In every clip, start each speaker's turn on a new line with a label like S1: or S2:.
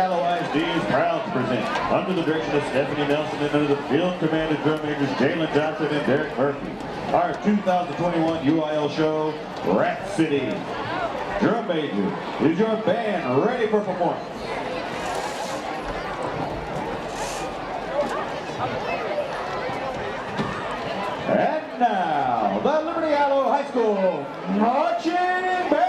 S1: Allo ISD is proud to present, under the direction of Stephanie Nelson and under the field command of drum majors Jalen Johnson and Derek Murphy, our 2021 UIL show, Rat City. Drum major, is your band ready for performance? And now, the Liberty Allo High School Marching Band!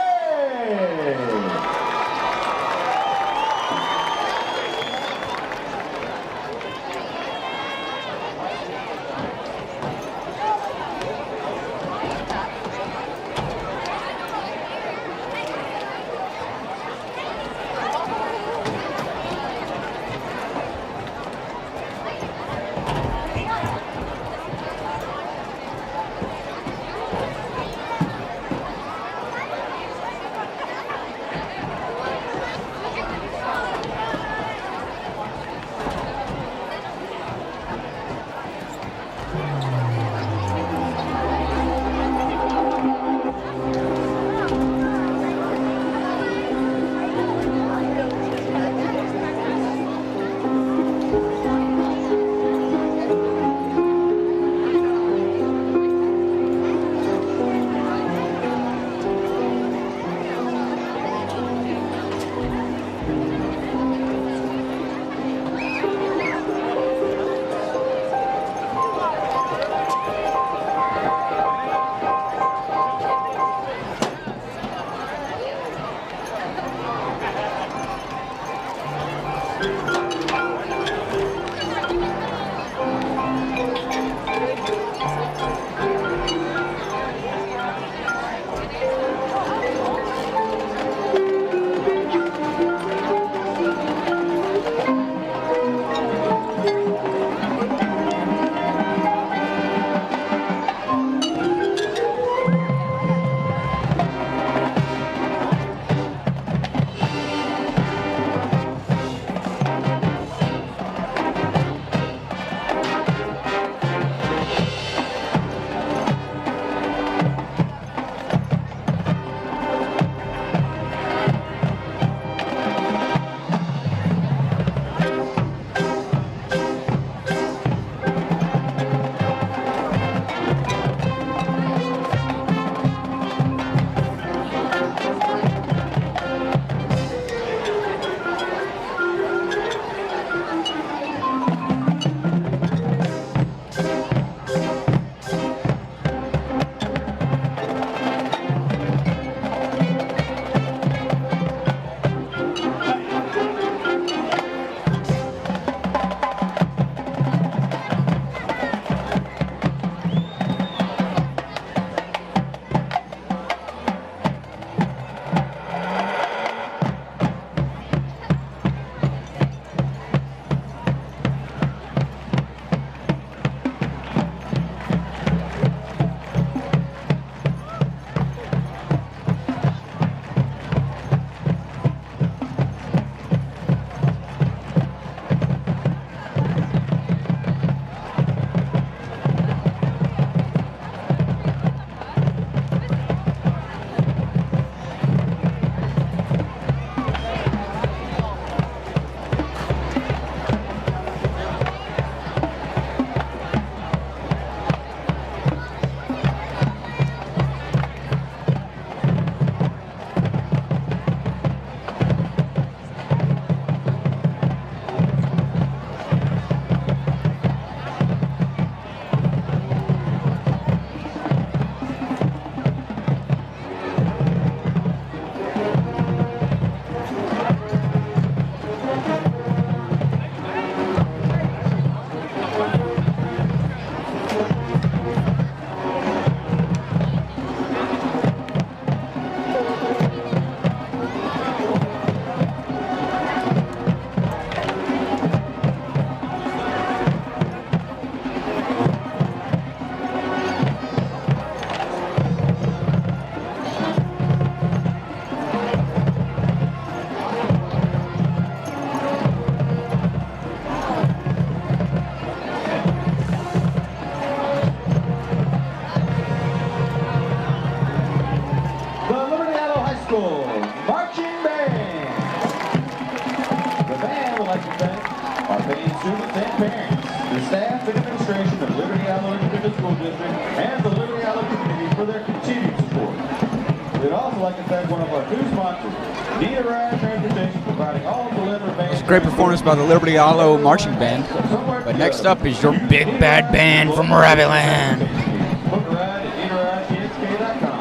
S1: parents, the staff and administration of Liberty Island Independent School District, and the Liberty Island community for their continued support. We'd also like to thank one of our new sponsors, Nita Ride Transportation, providing all delivered bands.
S2: Great performance by the Liberty Island Marching Band. But next up is your big bad band from Rabbitland.
S1: Book a ride at NitaRideTXK.com.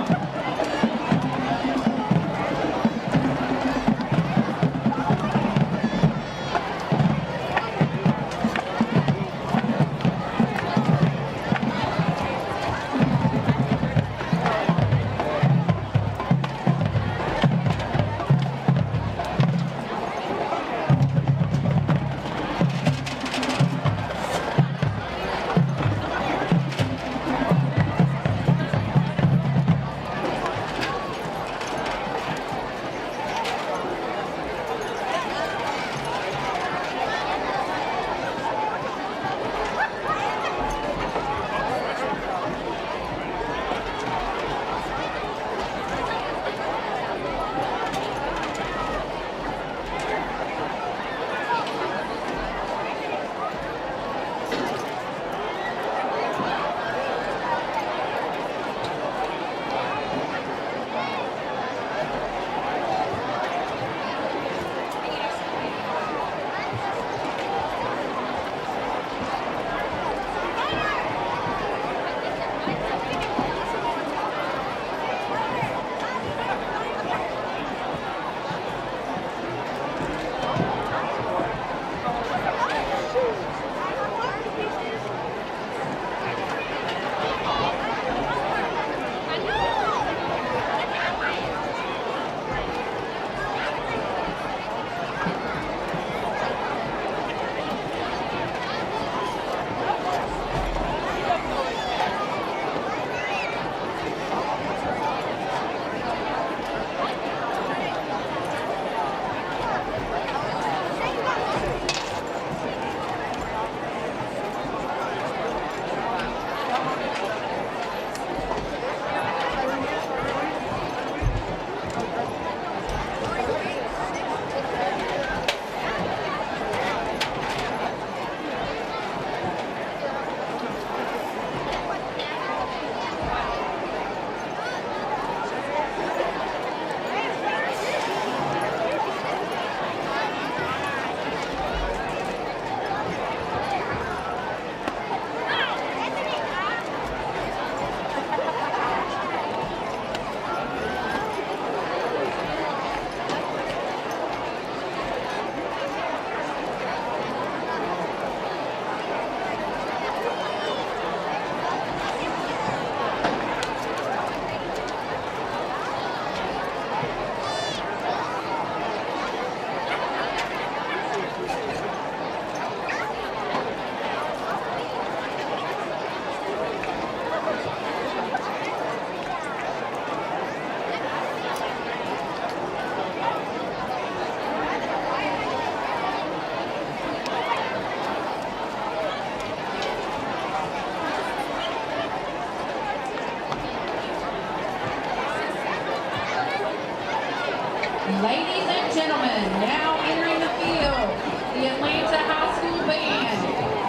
S3: Ladies and gentlemen, now entering the field, the Atlanta High School Band,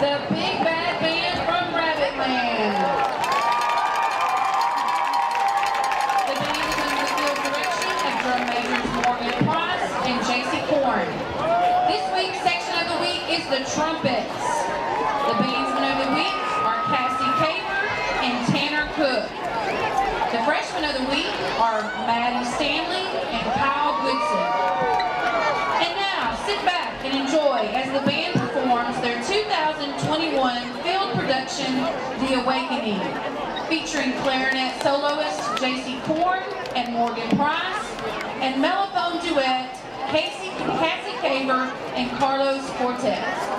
S3: the Big Bad Band from Rabbitland. The band is under the field direction of drum majors Morgan Price and JC Korn. This week's section of the week is the trumpets. The bandsmen of the week are Cassie Caver and Tanner Cook. The freshmen of the week are Maddie Stanley and Kyle Goodson. And now, sit back and enjoy as the band performs their 2021 field production, The Awakening, featuring clarinet soloist J.C. Korn and Morgan Price, and mellophone duet Cassie Caver and Carlos Cortez.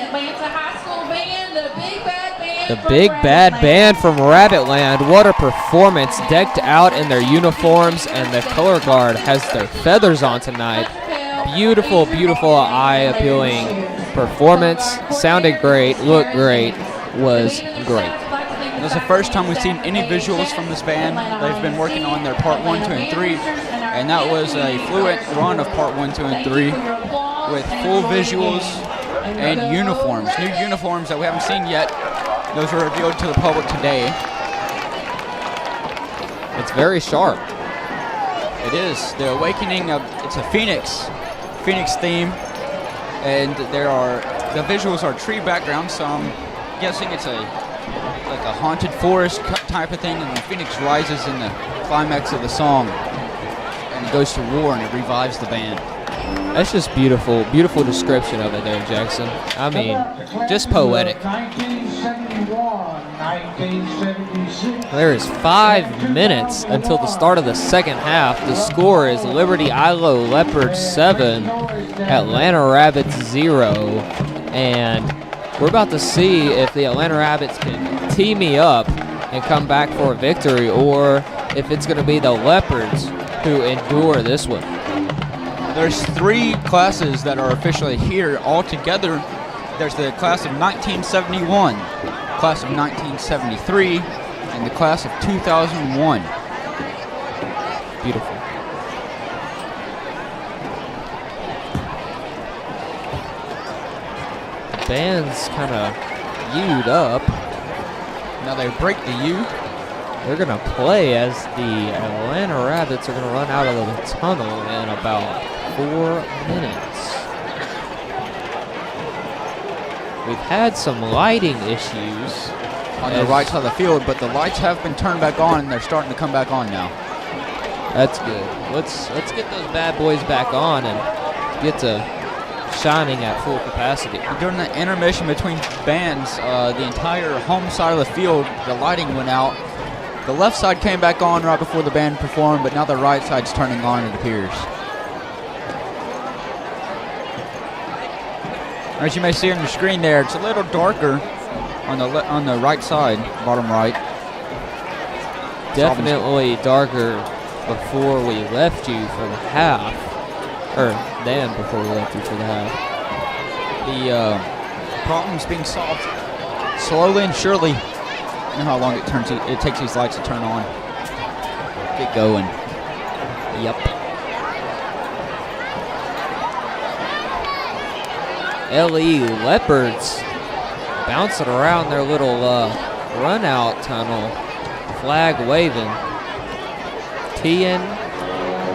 S3: Atlanta High School Band, the Big Bad Band.
S4: The
S3: from
S4: Big Bad
S3: Rabbitland.
S4: Band from Rabbitland. What a performance. Decked out in their uniforms, and the color guard has their feathers on tonight. Beautiful, beautiful, eye-appealing performance. Sounded great, looked great, was great.
S2: It was the first time we've seen any visuals from this band. They've been working on their part 1, 2, and 3, and that was a fluent run of part 1, 2, and 3 with full visuals and uniforms, new uniforms that we haven't seen yet. Those were revealed to the public today.
S4: It's very sharp.
S2: It is the awakening of, it's a Phoenix theme, and the visuals are tree background, so I'm guessing it's like a haunted forest type of thing, and the Phoenix rises in the climax of the song, and it goes to war and it revives the band.
S4: That's just beautiful, beautiful description of it there, Jackson. I mean, just poetic.
S5: 1971, 1976.
S4: There is 5 minutes until the start of the second half. The score is Liberty Ilo Leopards 7, Atlanta Rabbits 0, and we're about to see if the Atlanta Rabbits can tee me up and come back for a victory, or if it's going to be the Leopards who endure this one.
S2: There's 3 classes that are officially here all together. There's the class of 1971, class of 1973, and the class of 2001.
S4: Beautiful. The band's kind of U'd up.
S2: Now they break the U.
S4: They're going to play as the Atlanta Rabbits are going to run out of the tunnel in about 4 minutes. We've had some lighting issues
S2: On the right side of the field, but the lights have been turned back on, and they're starting to come back on now.
S4: That's good. Let's get those bad boys back on and get to shining at full capacity.
S2: During the intermission between bands, the entire home side of the field, the lighting went out. The left side came back on right before the band performed, but now the right side's turning on, it appears. As you may see on your screen there, it's a little darker on the right side, bottom right.
S4: Definitely darker before we left you for the half, or then before we left you for the half.
S2: The problem's being solved slowly and surely. You know how long it takes these lights to turn on. Get going.
S4: Yep. LE Leopards bouncing around their little run-out tunnel, flag waving, teeing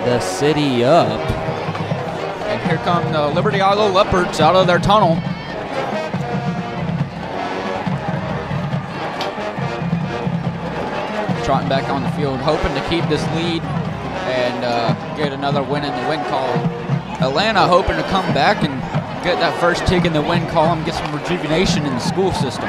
S4: the city up.
S2: And here come the Liberty Ilo Leopards out of their tunnel. Trotting back on the field, hoping to keep this lead and get another win in the win column. Atlanta hoping to come back and get that first tick in the win column, get some rejuvenation in the school system.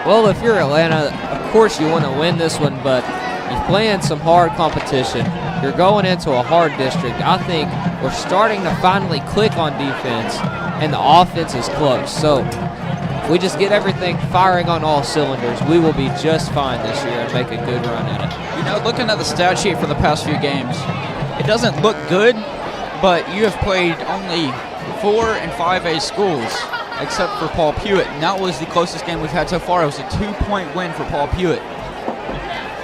S4: Well, if you're Atlanta, of course you want to win this one, but you're playing some hard competition. You're going into a hard district. I think we're starting to finally click on defense, and the offense is close. So if we just get everything firing on all cylinders, we will be just fine this year and make a good run at it.
S2: You know, looking at the stat sheet for the past few games, it doesn't look good, but you have played only 4 and 5A schools, except for Paul Pewitt, and that was the closest game we've had so far. It was a 2-point win for Paul Pewitt.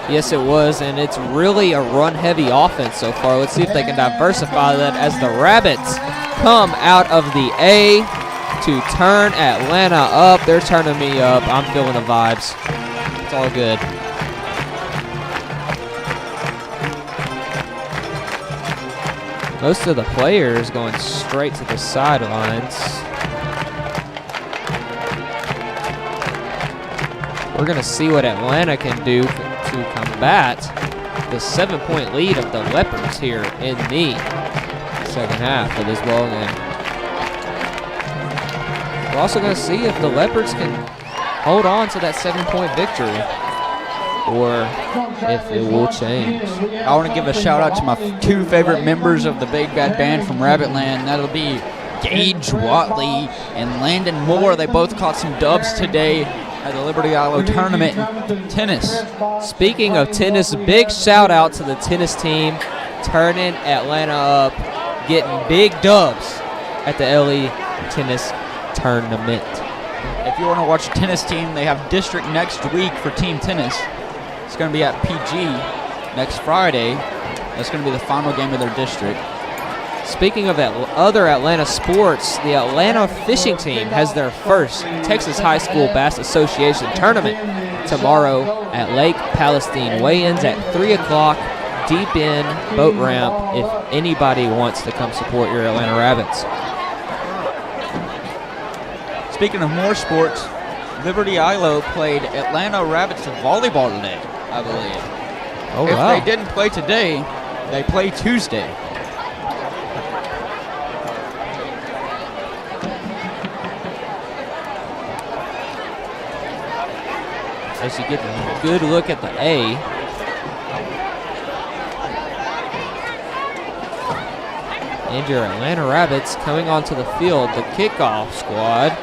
S4: Yes, it was, and it's really a run-heavy offense so far. Let's see if they can diversify that as the Rabbits come out of the A to turn Atlanta up. They're turning me up. I'm feeling the vibes. It's all good. Most of the players going straight to the sidelines. We're going to see what Atlanta can do to combat the 7-point lead of the Leopards here in the second half of this ball game. We're also going to see if the Leopards can hold on to that 7-point victory, or if it will change.
S2: I want to give a shout out to my 2 favorite members of the Big Bad Band from Rabbitland. That'll be Gage Watley and Landon Moore. They both caught some dubs today at the Liberty Ilo tournament in tennis.
S4: Speaking of tennis, big shout out to the tennis team turning Atlanta up, getting big dubs at the LE tennis tournament.
S2: If you want to watch a tennis team, they have district next week for team tennis. It's going to be at PG next Friday. That's going to be the final game of their district.
S4: Speaking of other Atlanta sports, the Atlanta fishing team has their first Texas High School Bass Association tournament tomorrow at Lake Palestine. Weigh-ins at 3 o'clock, deep in boat ramp if anybody wants to come support your Atlanta Rabbits.
S2: Speaking of more sports, Liberty Ilo played Atlanta Rabbits volleyball today, I believe.
S4: Oh,
S2: if
S4: wow.
S2: they didn't play today, they play Tuesday.
S4: As you get a good look at the A. And your Atlanta Rabbits coming onto the field, the kickoff squad,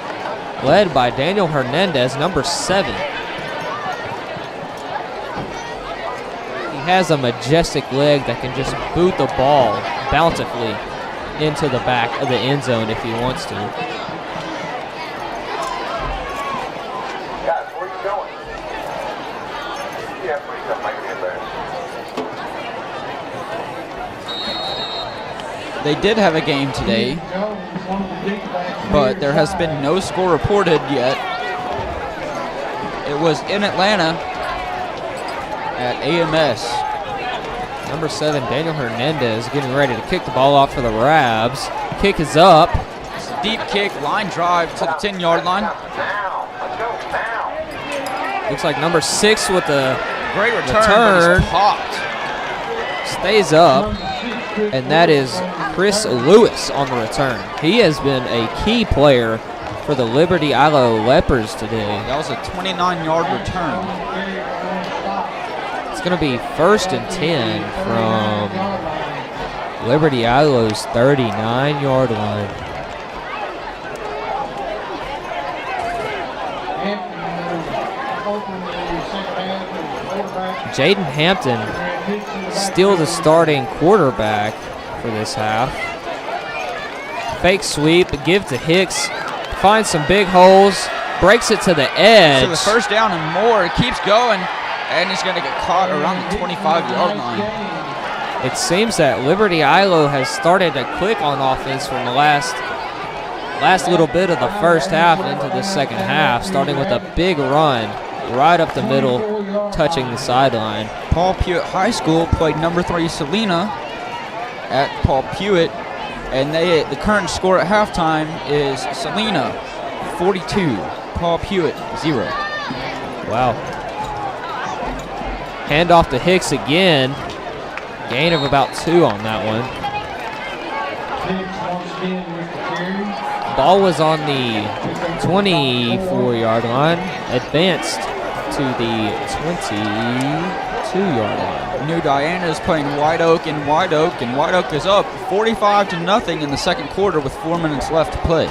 S4: led by Daniel Hernandez, number 7. He has a majestic leg that can just boot the ball bountifully into the back of the end zone if he wants to.
S2: They did have a game today, but there has been no score reported yet. It was in Atlanta at AMS.
S4: Number 7, Daniel Hernandez, getting ready to kick the ball off for the Rabs. Kick is up.
S2: It's a deep kick, line drive to the 10-yard line.
S4: Looks like number 6 with the
S2: Great return. But it's popped.
S4: Stays up, and that is Chris Lewis on the return. He has been a key player for the Liberty Ilo Leopards today.
S2: That was a 29-yard return.
S4: It's going to be 1st and 10 from Liberty Ilo's 39-yard line. Jaden Hampton still the starting quarterback for this half. Fake sweep, give to Hicks, finds some big holes, breaks it to the edge.
S2: So the first down and more, it keeps going, and he's going to get caught around the 25-yard line.
S4: It seems that Liberty Ilo has started to click on offense from the last little bit of the first half into the second half, starting with a big run right up the middle, touching the sideline.
S2: Paul Pewitt High School played number 3 Salina at Paul Pewitt, and the current score at halftime is Salina 42, Paul Pewitt 0.
S4: Wow. Hand off to Hicks again. Gain of about 2 on that one. Ball was on the 24-yard line, advanced to the 22-yard line.
S2: New Diana is playing White Oak, and White Oak is up 45-0 in the second quarter with 4 minutes left to play.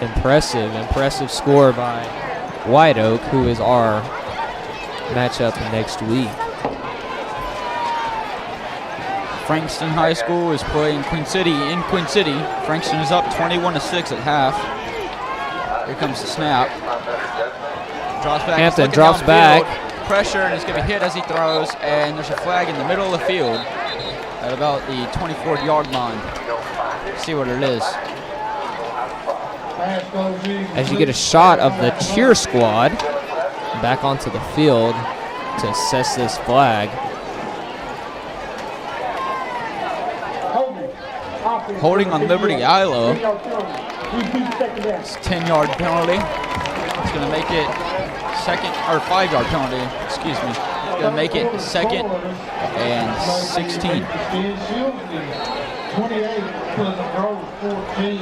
S4: Impressive score by White Oak, who is our matchup next week.
S2: Frankston High School is playing Queen City in Queen City. Frankston is up 21-6 at half. Here comes the snap. Drops back.
S4: Hampton drops back.
S2: Pressure, and he's going to be hit as he throws, and there's a flag in the middle of the field at about the 24-yard line. Let's see what it is.
S4: As you get a shot of the cheer squad back onto the field to assess this flag.
S2: Holding on Liberty Ilo. It's a 10-yard penalty. It's going to make it second, or 5-yard penalty, excuse me. It's going to make it 2nd and 16.
S5: 28 Pleasant Grove 14.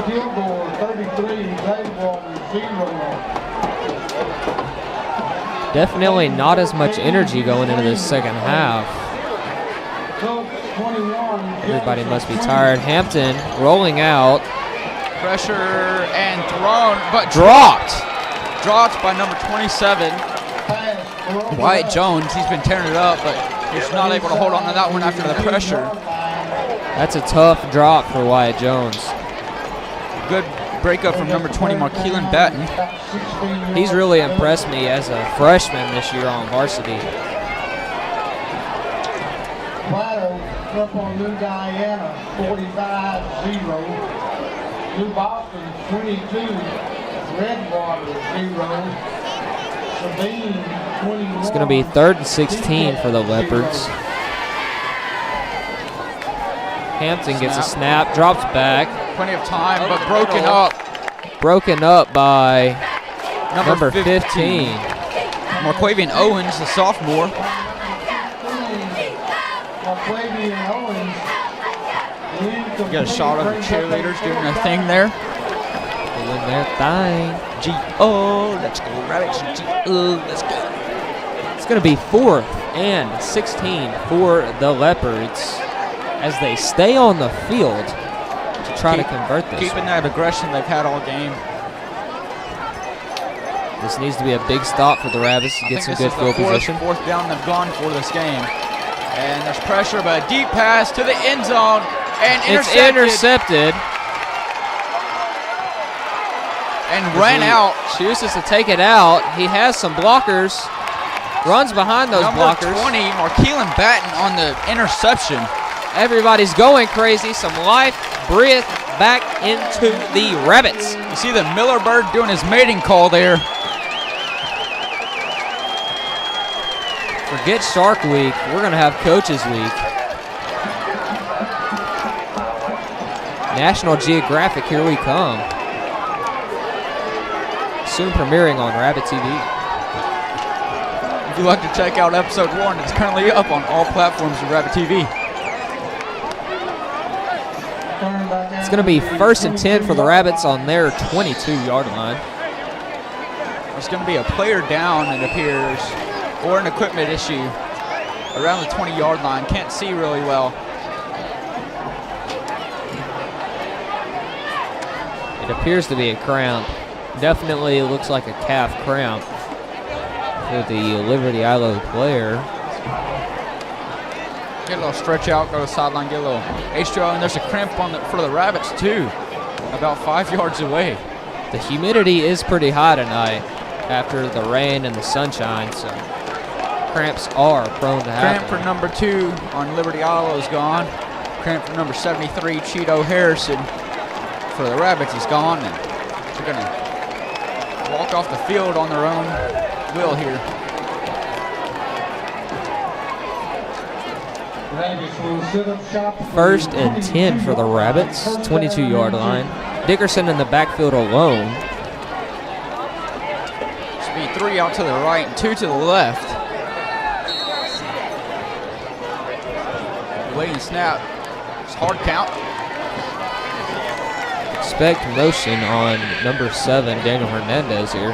S5: Field goal 33, Blackwater 0.
S4: Definitely not as much energy going into this second half. Everybody must be tired. Hampton rolling out.
S2: Pressure and thrown, but dropped. Dropped by number 27, Wyatt Jones. He's been tearing it up, but he's not able to hold on to that one after the pressure.
S4: That's a tough drop for Wyatt Jones.
S2: Good breakup from number 20, Markeelan Batten.
S4: He's really impressed me as a freshman this year on varsity.
S5: Plato up on New Diana, 45-0. New Boston, 22. Redwater, 0. Sabine, 21.
S4: It's going to be 3rd and 16 for the Leopards. Hampton gets a snap, drops back.
S2: Plenty of time, but broken up.
S4: Broken up by number 15.
S2: Marquavian Owens, the sophomore. You got a shot of the cheerleaders doing their thing there.
S4: Doing their thing.
S2: G-O, let's go, Rabbits. G-O, let's go.
S4: It's going to be 4th and 16 for the Leopards as they stay on the field to try to convert this.
S2: Keeping that aggression they've had all game.
S4: This needs to be a big stop for the Rabbits to get some good field position.
S2: Fourth down they've gone for this game. And there's pressure, but a deep pass to the end zone. And
S4: it's intercepted.
S2: And ran out.
S4: Chooses to take it out. He has some blockers. Runs behind those blockers.
S2: Number 20, Markeelan Batten on the interception.
S4: Everybody's going crazy. Some life breath back into the Rabbits.
S2: You see the Miller bird doing his mating call there.
S4: Forget Shark Week. We're going to have Coaches Week. National Geographic, here we come. Soon premiering on Rabbit TV.
S2: If you'd like to check out episode 1, it's currently up on all platforms of Rabbit TV.
S4: It's going to be 1st and 10 for the Rabbits on their 22-yard line.
S2: There's going to be a player down, it appears, or an equipment issue around the 20-yard line. Can't see really well.
S4: It appears to be a cramp. Definitely looks like a calf cramp for the Liberty ILO player.
S2: Get a little stretch out, go to the sideline, get a little H2O, and there's a cramp for the Rabbits too, about 5 yards away.
S4: The humidity is pretty high tonight after the rain and the sunshine, so cramps are prone to happen.
S2: Cramp for number 2 on Liberty ILO is gone. Cramp for number 73, Cheeto Harrison, for the Rabbits is gone, and they're going to walk off the field on their own will here.
S4: 1st and 10 for the Rabbits, 22-yard line. Dickerson in the backfield alone.
S2: Should be 3 out to the right and 2 to the left. Waiting snap. It's hard count.
S4: Expect motion on number 7, Daniel Hernandez here.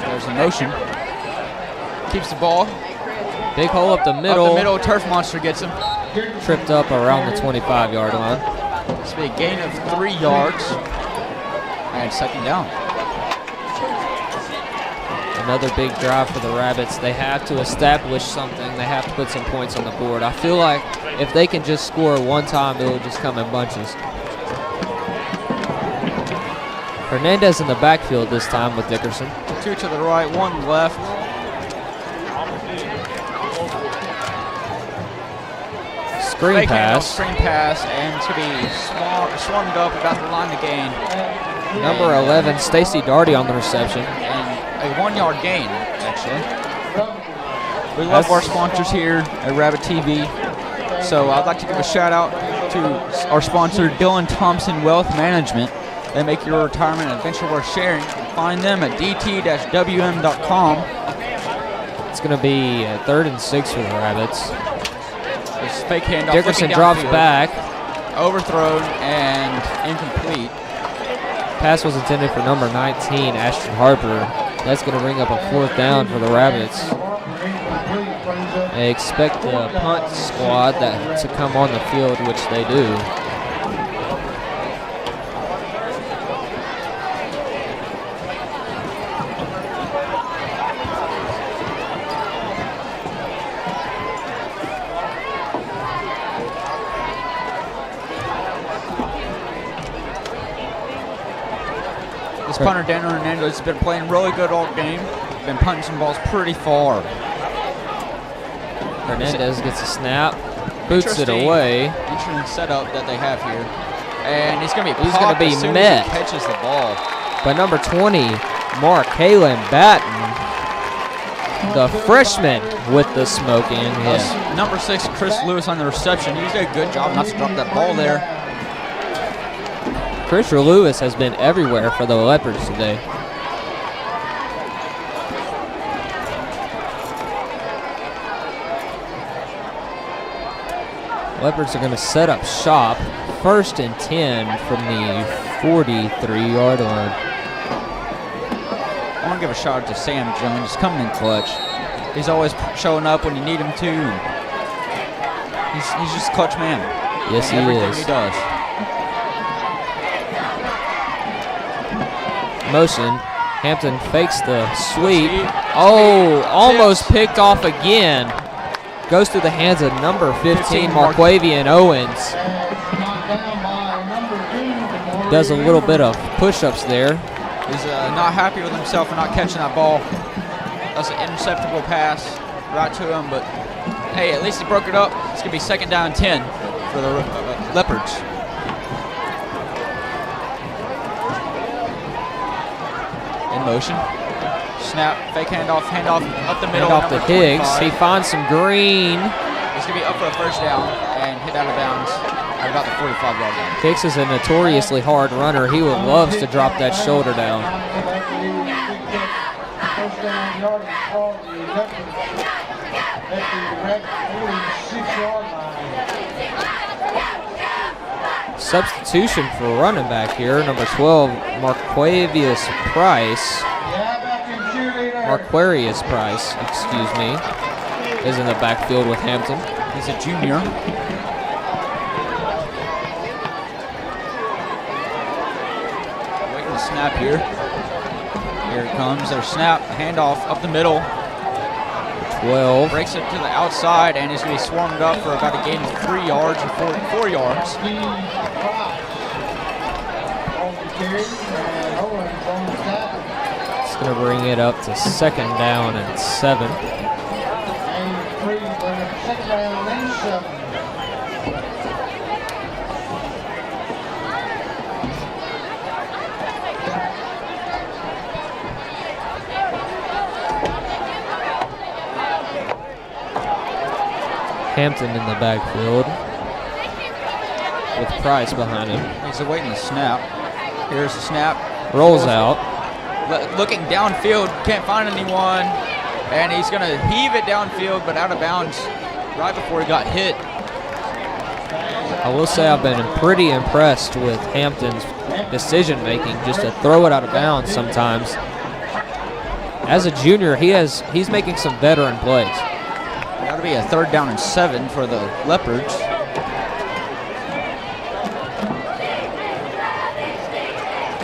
S2: There's a motion. Keeps the ball.
S4: Big hole up the middle.
S2: Up the middle, Turf Monster gets him.
S4: Tripped up around the 25-yard line.
S2: This will be a gain of 3 yards. And 2nd down.
S4: Another big drive for the Rabbits. They have to establish something. They have to put some points on the board. I feel like if they can just score one time, it will just come in bunches. Hernandez in the backfield this time with Dickerson.
S2: 2 to the right, 1 left.
S4: Screen pass.
S2: Screen pass, and it's going to be swarmed up about the line to gain.
S4: Number 11, Stacy Darty on the reception.
S2: And a 1-yard gain, actually. We love our sponsors here at Rabbit TV. So I'd like to give a shout out to our sponsor, Dylan Thompson Wealth Management. They make your retirement adventure worth sharing. You can find them at dt-wm.com.
S4: It's going to be 3rd and 6 for the Rabbits.
S2: This fake handoff.
S4: Dickerson drops back.
S2: Overthrown and incomplete.
S4: Pass was intended for number 19, Ashton Harper. That's going to bring up a 4th down for the Rabbits. They expect the punt squad to come on the field, which they do.
S2: This punter, Daniel Hernandez, has been playing really good all game. Been punting some balls pretty far.
S4: Hernandez gets a snap, boots it away.
S2: Interesting setup that they have here. And he's going to be
S4: He's going to be
S2: as soon
S4: met
S2: as he catches the ball.
S4: by number 20, Mark Kalen Batten, the freshman with the smoking hit.
S2: Number 6, Chris Lewis on the reception. He did a good job not to drop that ball there.
S4: Chris Lewis has been everywhere for the Leopards today. Leopards are going to set up shop, 1st and 10 from the 43-yard line.
S2: I want to give a shout out to Sam Jones, coming in clutch. He's always showing up when you need him to. He's just a clutch man.
S4: Yes, he
S2: everything
S4: is.
S2: He does.
S4: Motion. Hampton fakes the sweep. Oh, almost picked off again. Goes through the hands of number 15, Marquavian Owens. Does a little bit of push-ups there.
S2: He's not happy with himself for not catching that ball. That's an interceptable pass right to him, but hey, at least he broke it up. It's going to be 2nd down 10 for the Leopards. In motion. Snap, fake handoff up the middle.
S4: Hand off to Higgs.
S2: 25.
S4: He finds some green.
S2: He's going to be up for a 1st down and hit out of bounds at about the 45-yard line.
S4: Higgs is a notoriously hard runner. He would love to drop that shoulder down. Substitution for running back here, number 12, Marquarius Price, excuse me, is in the backfield with Hampton.
S2: He's a junior. Waiting to snap here. Here it comes, their snap, handoff up the middle.
S4: 12.
S2: Breaks it to the outside, and he's going to be swarmed up for about a gain of 3 yards or 4 yards.
S4: It's going to bring it up to 2nd down and 7. Hampton in the backfield with Price behind him.
S2: He's awaiting the snap. Here's the snap.
S4: Rolls out.
S2: Looking downfield, can't find anyone. And he's going to heave it downfield, but out of bounds right before he got hit.
S4: I will say I've been pretty impressed with Hampton's decision making just to throw it out of bounds sometimes. As a junior, he's making some veteran plays.
S2: Got to be a 3rd down and 7 for the Leopards.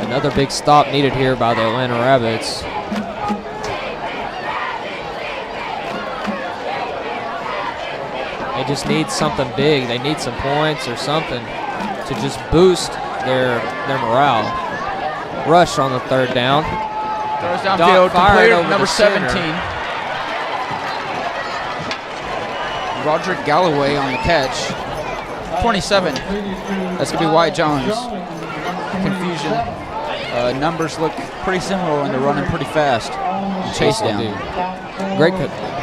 S4: Another big stop needed here by the Atlanta Rabbits. They just need something big. They need some points or something to just boost their morale. Rush on the 3rd down.
S2: Throws downfield,
S4: fired
S2: completed,
S4: over
S2: number
S4: the center.
S2: 17. Roderick Galloway on the catch. 27. That's going to be Wyatt Jones. Confusion. Numbers look pretty similar when they're running pretty fast. Chase down.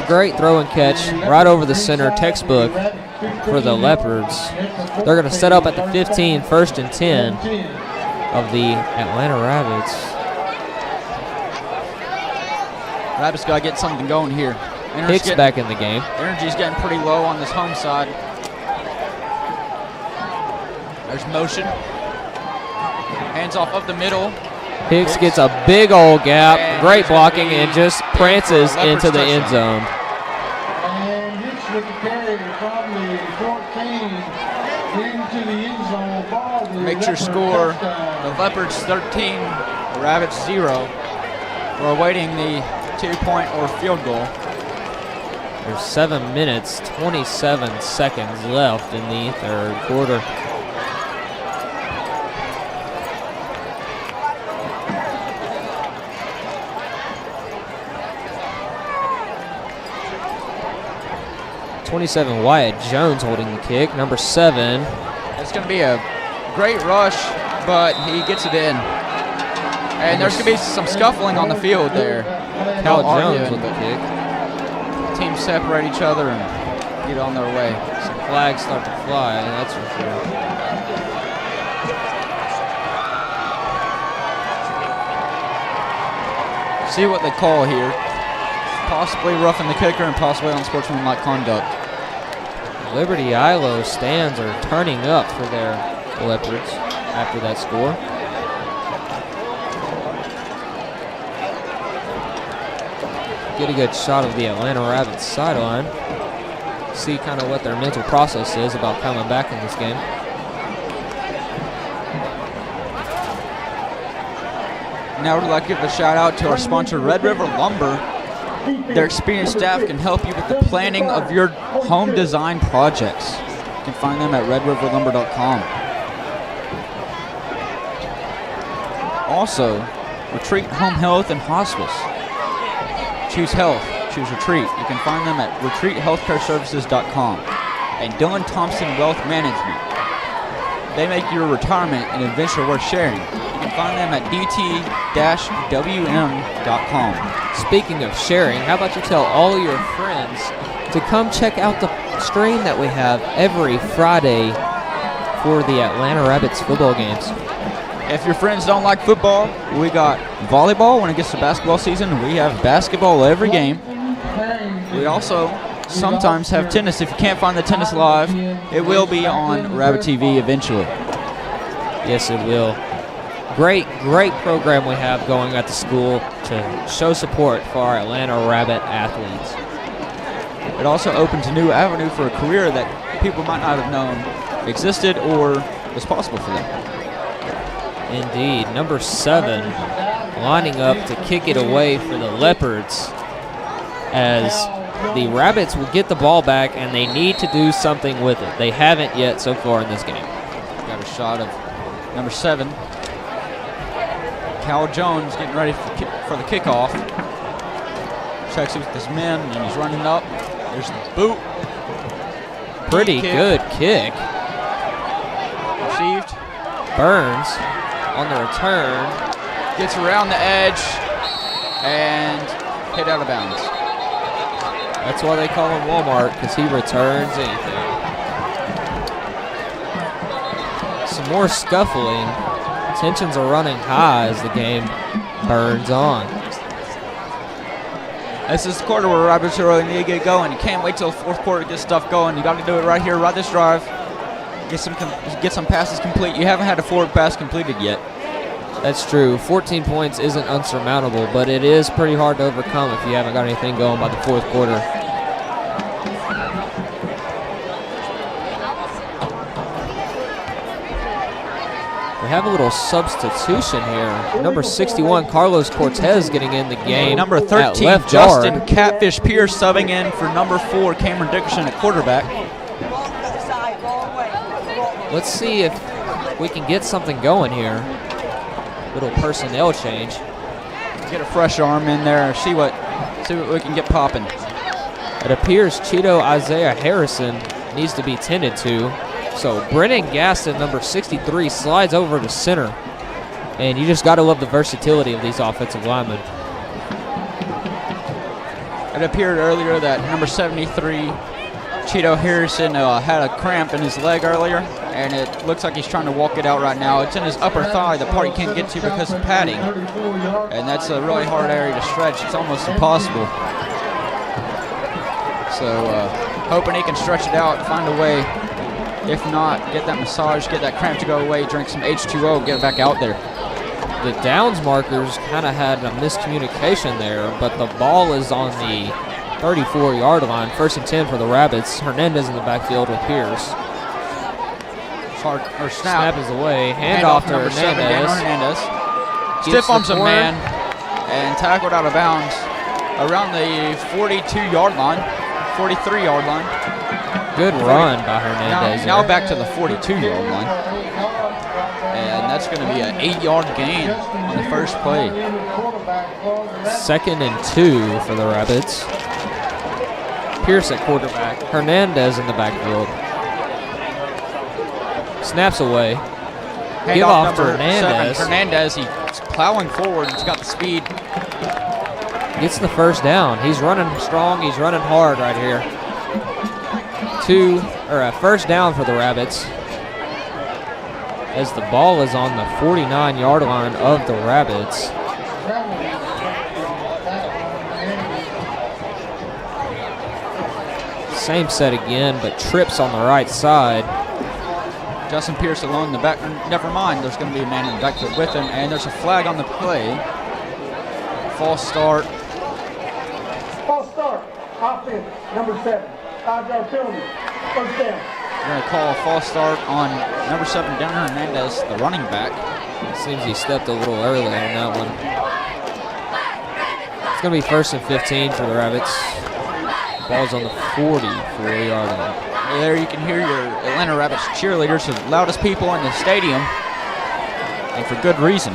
S4: Great throw and catch right over the center, textbook for the Leopards. They're going to set up at the 15, 1st and 10 of the Atlanta Rabbits.
S2: Rabbits got to get something going here.
S4: Hicks back in the game.
S2: Energy's getting pretty low on this home side. There's motion. Hands off up the middle.
S4: Hicks gets a big old gap. Great blocking and just prances into the end zone.
S2: Makes your score the Leopards 13, the Rabbits 0. We're awaiting the 2-point or field goal.
S4: There's 7 minutes, 27 seconds left in the third quarter. #27 Wyatt Jones holding the kick. Number 7.
S2: It's going to be a great rush, but he gets it in. And there's going to be some scuffling on the field there.
S4: Cal
S2: They'll argue
S4: Jones with the
S2: and
S4: kick.
S2: Teams separate each other and get on their way.
S4: Some flags start to fly, that's for sure.
S2: See what they call here. Possibly roughing the kicker and possibly unsportsmanlike conduct.
S4: Liberty Ilo stands are turning up for their Leopards after that score. Get a good shot of the Atlanta Rabbits sideline. See kind of what their mental process is about coming back in this game.
S2: Now we'd like to give a shout out to our sponsor, Red River Lumber. Their experienced staff can help you with the planning of your home design projects. You can find them at redriverlumber.com. Also, Retreat Home Health and Hospice. Choose health, choose retreat. You can find them at retreathealthcareservices.com. And Dylan Thompson Wealth Management. They make your retirement an adventure worth sharing. You can find them at dt-wm.com.
S4: Speaking of sharing, how about you tell all of your friends to come check out the stream that we have every Friday for the Atlanta Rabbits football games.
S2: If your friends don't like football, we got volleyball when it gets to basketball season. We have basketball every game. We also sometimes have tennis. If you can't find the tennis live, it will be on Rabbit TV eventually.
S4: Yes, it will. Great program we have going at the school to show support for our Atlanta Rabbit athletes.
S2: It also opens a new avenue for a career that people might not have known existed or was possible for them.
S4: Indeed. Number 7 lining up to kick it away for the Leopards as the Rabbits will get the ball back and they need to do something with it. They haven't yet so far in this game.
S2: Got a shot of number 7. Cal Jones getting ready for the kickoff. Checks it with his men and he's running up. There's the boot.
S4: Pretty good kick.
S2: Received.
S4: Burns on the return.
S2: Gets around the edge and hit out of bounds.
S4: That's why they call him Walmart, because he returns anything. Some more scuffling. Tensions are running high as the game burns on.
S2: This is the quarter where Rabbits really need to get going. You can't wait till the fourth quarter to get stuff going. You got to do it right here, right this drive. Get some passes complete. You haven't had a forward pass completed yet.
S4: That's true. 14 points isn't unsurmountable, but it is pretty hard to overcome if you haven't got anything going by the fourth quarter. We have a little substitution here. Number 61, Carlos Cortez getting in the game.
S2: Number 13,
S4: left
S2: Justin
S4: guard.
S2: Catfish Pierce subbing in for number 4, Cameron Dickerson at quarterback.
S4: Let's see if we can get something going here. Little personnel change.
S2: Get a fresh arm in there. See what we can get popping.
S4: It appears Cheeto Isaiah Harrison needs to be tended to. So Brennan Gaston, number 63, slides over to center. And you just got to love the versatility of these offensive linemen.
S2: It appeared earlier that number 73, Cheeto Harrison, had a cramp in his leg earlier, and it looks like he's trying to walk it out right now. It's in his upper thigh, the part he can't get to because of padding. And that's a really hard area to stretch. It's almost impossible. So hoping he can stretch it out, find a way. If not, get that massage, get that cramp to go away, drink some H2O, get back out there.
S4: The downs markers kind of had a miscommunication there, but the ball is on the 34-yard line. 1st and 10 for the Rabbits. Hernandez in the backfield with Pierce.
S2: hard, or
S4: Snap
S2: snap.
S4: is away. Handoff to
S2: number 7, Dan
S4: Hernandez.
S2: Hernandez.
S4: Gets
S2: Stiff arms
S4: the
S2: a
S4: corner.
S2: man and tackled out of bounds around the 42-yard line, 43-yard line.
S4: Good run by Hernandez.
S2: Now back to the 42-yard line. And that's going to be an 8-yard gain on the first play.
S4: 2nd and 2 for the Rabbits. Pierce at quarterback. Hernandez in the backfield. Snaps away. Give off to
S2: number
S4: Hernandez.
S2: 7. Hernandez, he's plowing forward. He's got the speed.
S4: Gets the first down. He's running strong. He's running hard right here. First down for the Rabbits. As the ball is on the 49-yard line of the Rabbits. Same set again, but trips on the right side.
S2: Justin Pierce alone in the back. Never mind, there's going to be a man in the backfield with him, and there's a flag on the play. False start.
S5: False start. Offense, number 7. 5-yard penalty. First down.
S2: We're going to call a false start on number 7, Dan Hernandez, the running back.
S4: Seems he stepped a little early on that one. It's going to be 1st and 15 for the Rabbits. Ball's on the 44-yard line.
S2: There you can hear your Atlanta Rabbits cheerleaders, the loudest people in the stadium, and for good reason.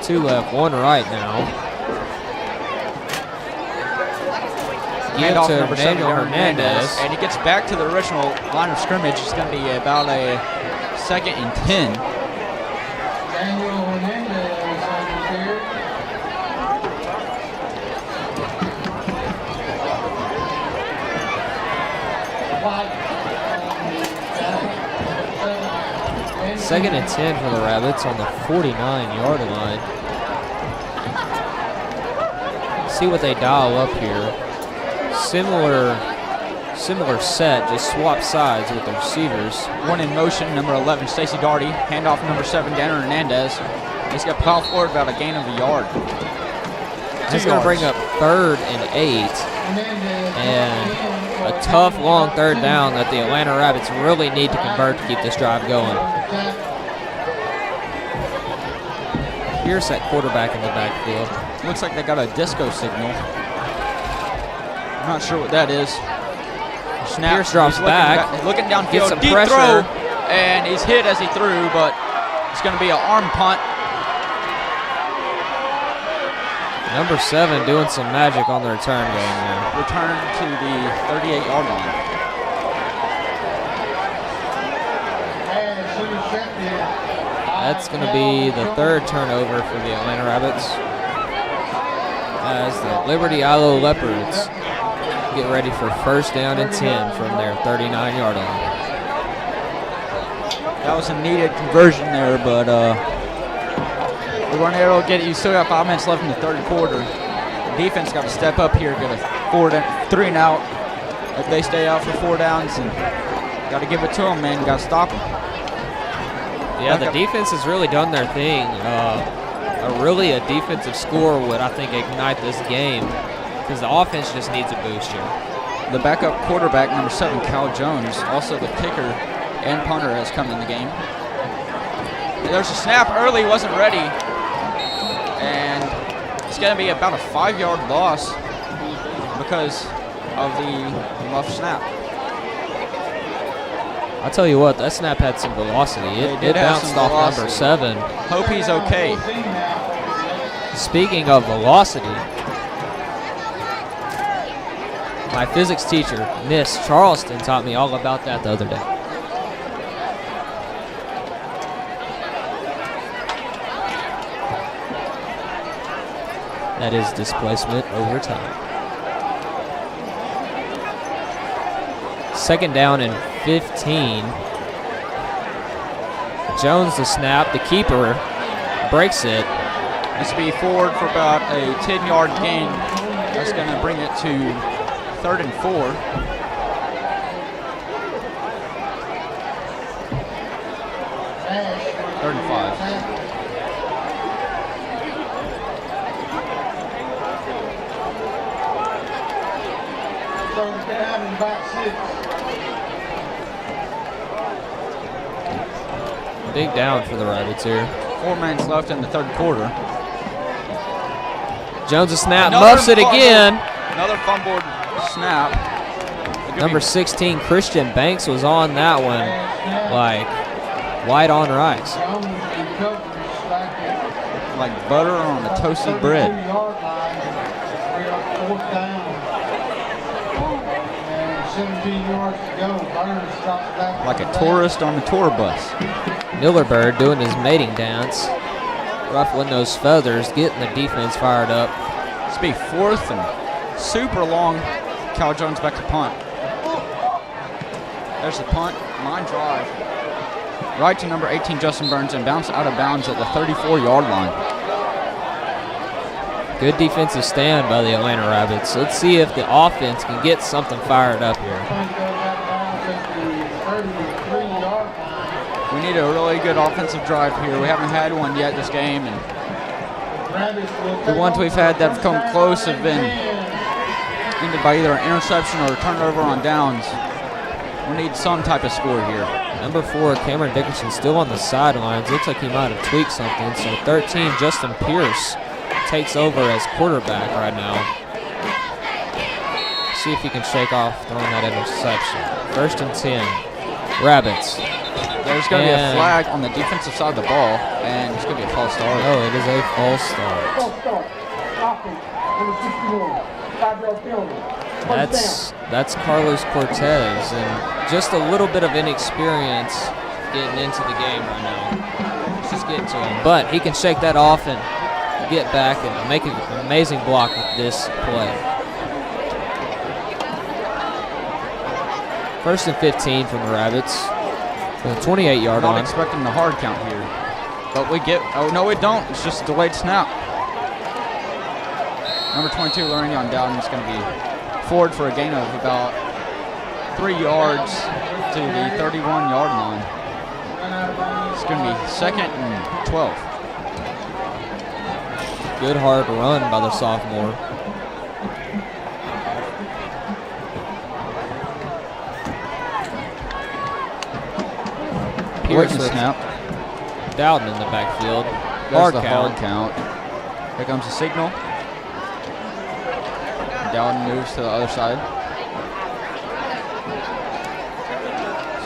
S4: 2 left, 1 right now. Give
S2: Handoff
S4: to
S2: number 7,
S4: Daniel Hernandez.
S2: and he gets back to the original line of scrimmage. It's going to be about a 2nd and 10.
S5: Daniel Hernandez on the field.
S4: Second and 10 for the Rabbits on the 49-yard line. See what they dial up here. Similar set, just swap sides with the receivers.
S2: One in motion, number 11, Stacy Darty. Handoff number 7, Dan Hernandez. He's got plowed forward about a gain of a yard.
S4: That's going to bring up 3rd and 8. And a tough, long 3rd down that the Atlanta Rabbits really need to convert to keep this drive going. Pierce at quarterback in the backfield.
S2: Looks like they got a disco signal. I'm not sure what that is. Snap.
S4: Pierce drops
S2: He's looking
S4: back.
S2: looking downfield.
S4: Gets some
S2: Deep
S4: pressure.
S2: throw. And he's hit as he threw, but it's going to be an arm punt.
S4: Number 7 doing some magic on the return game there.
S2: Return to the 38-yard line.
S4: That's going to be the 3rd turnover for the Atlanta Rabbits. As the Liberty Ilo Leopards get ready for 1st down and 10 from their 39-yard line.
S2: That was a needed conversion there, but we weren't able to get it. You still got 5 minutes left in the 3rd quarter. The defense got to step up here, get a 3 and out. If they stay out for 4 downs, and got to give it to them, man. Got to stop them.
S4: Yeah, the defense has really done their thing. A defensive score would, I think, ignite this game because the offense just needs a boost here.
S2: The backup quarterback, number 7, Cal Jones, also the kicker and punter, has come in the game. There's a snap early, wasn't ready, and it's going to be about a 5-yard loss because of the rough snap.
S4: I'll tell you what, that snap had some velocity. It bounced off number 7.
S2: Hope he's okay.
S4: Speaking of velocity, my physics teacher, Miss Charleston, taught me all about that the other day. That is displacement over time. 2nd down and 15. Jones the snap, the keeper breaks it.
S2: This will be forward for about a 10-yard gain. That's going to bring it to 3rd and 4. Third and 5.
S5: Third down and about 6.
S4: Big down for the Rabbits here.
S2: 4 minutes left in the third quarter.
S4: Jones a snap,
S2: Another
S4: muffs it
S2: fumble.
S4: again.
S2: Another fumbled snap.
S4: Number 16, Christian Banks was on that one, like white on rice.
S2: Like butter on a toasted bread. Like a tourist on a tour bus.
S4: Millerbird doing his mating dance, ruffling those feathers, getting the defense fired up.
S2: This will be 4th and super long. Cal Jones back to punt. There's the punt, line drive. Right to number 18, Justin Burns, and bounce out of bounds at the 34-yard line.
S4: Good defensive stand by the Atlanta Rabbits. Let's see if the offense can get something fired up here.
S2: We need a really good offensive drive here. We haven't had one yet this game, and the ones we've had that have come close have been ended by either an interception or a turnover on downs. We need some type of score here.
S4: Number 4, Cameron Dickerson, still on the sidelines. Looks like he might have tweaked something. So 13, Justin Pierce takes over as quarterback right now. See if he can shake off throwing that interception. 1st and 10, Rabbits.
S2: There's going to be a flag on the defensive side of the ball, and it's going to be a false start.
S4: Oh, it is a false start.
S5: False start. Offense, number 61. 5-yard penalty.
S4: That's Carlos Cortez, and just a little bit of inexperience getting into the game right now. It's just getting to him. But he can shake that off and get back and make an amazing block with this play. 1st and 15 from the Rabbits. The 28-yard
S2: Not
S4: line.
S2: expecting the hard count here. But we get, oh no we don't, it's just a delayed snap. Number 22, Lorraine Dowden, is going to be forward for a gain of about 3 yards to the 31-yard line. It's going to be 2nd and 12.
S4: Good hard run by the sophomore. Pierce
S2: Waiting
S4: with
S2: snap.
S4: Dowden in the backfield.
S2: There's the hard count. Here comes the signal. Dowden moves to the other side.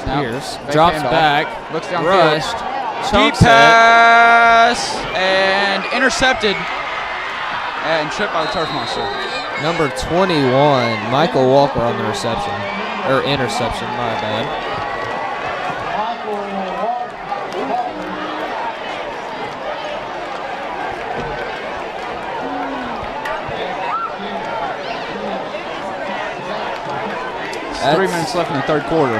S2: Snap.
S4: Pierce
S2: Fake
S4: drops
S2: handoff.
S4: back.
S2: Looks downfield.
S4: Rushed.
S2: Deep
S4: Chunks it.
S2: pass and intercepted and tripped by the turf monster.
S4: Number 21, Michael Walker on the reception. Or interception, my bad.
S2: It's 3 minutes left in the third quarter.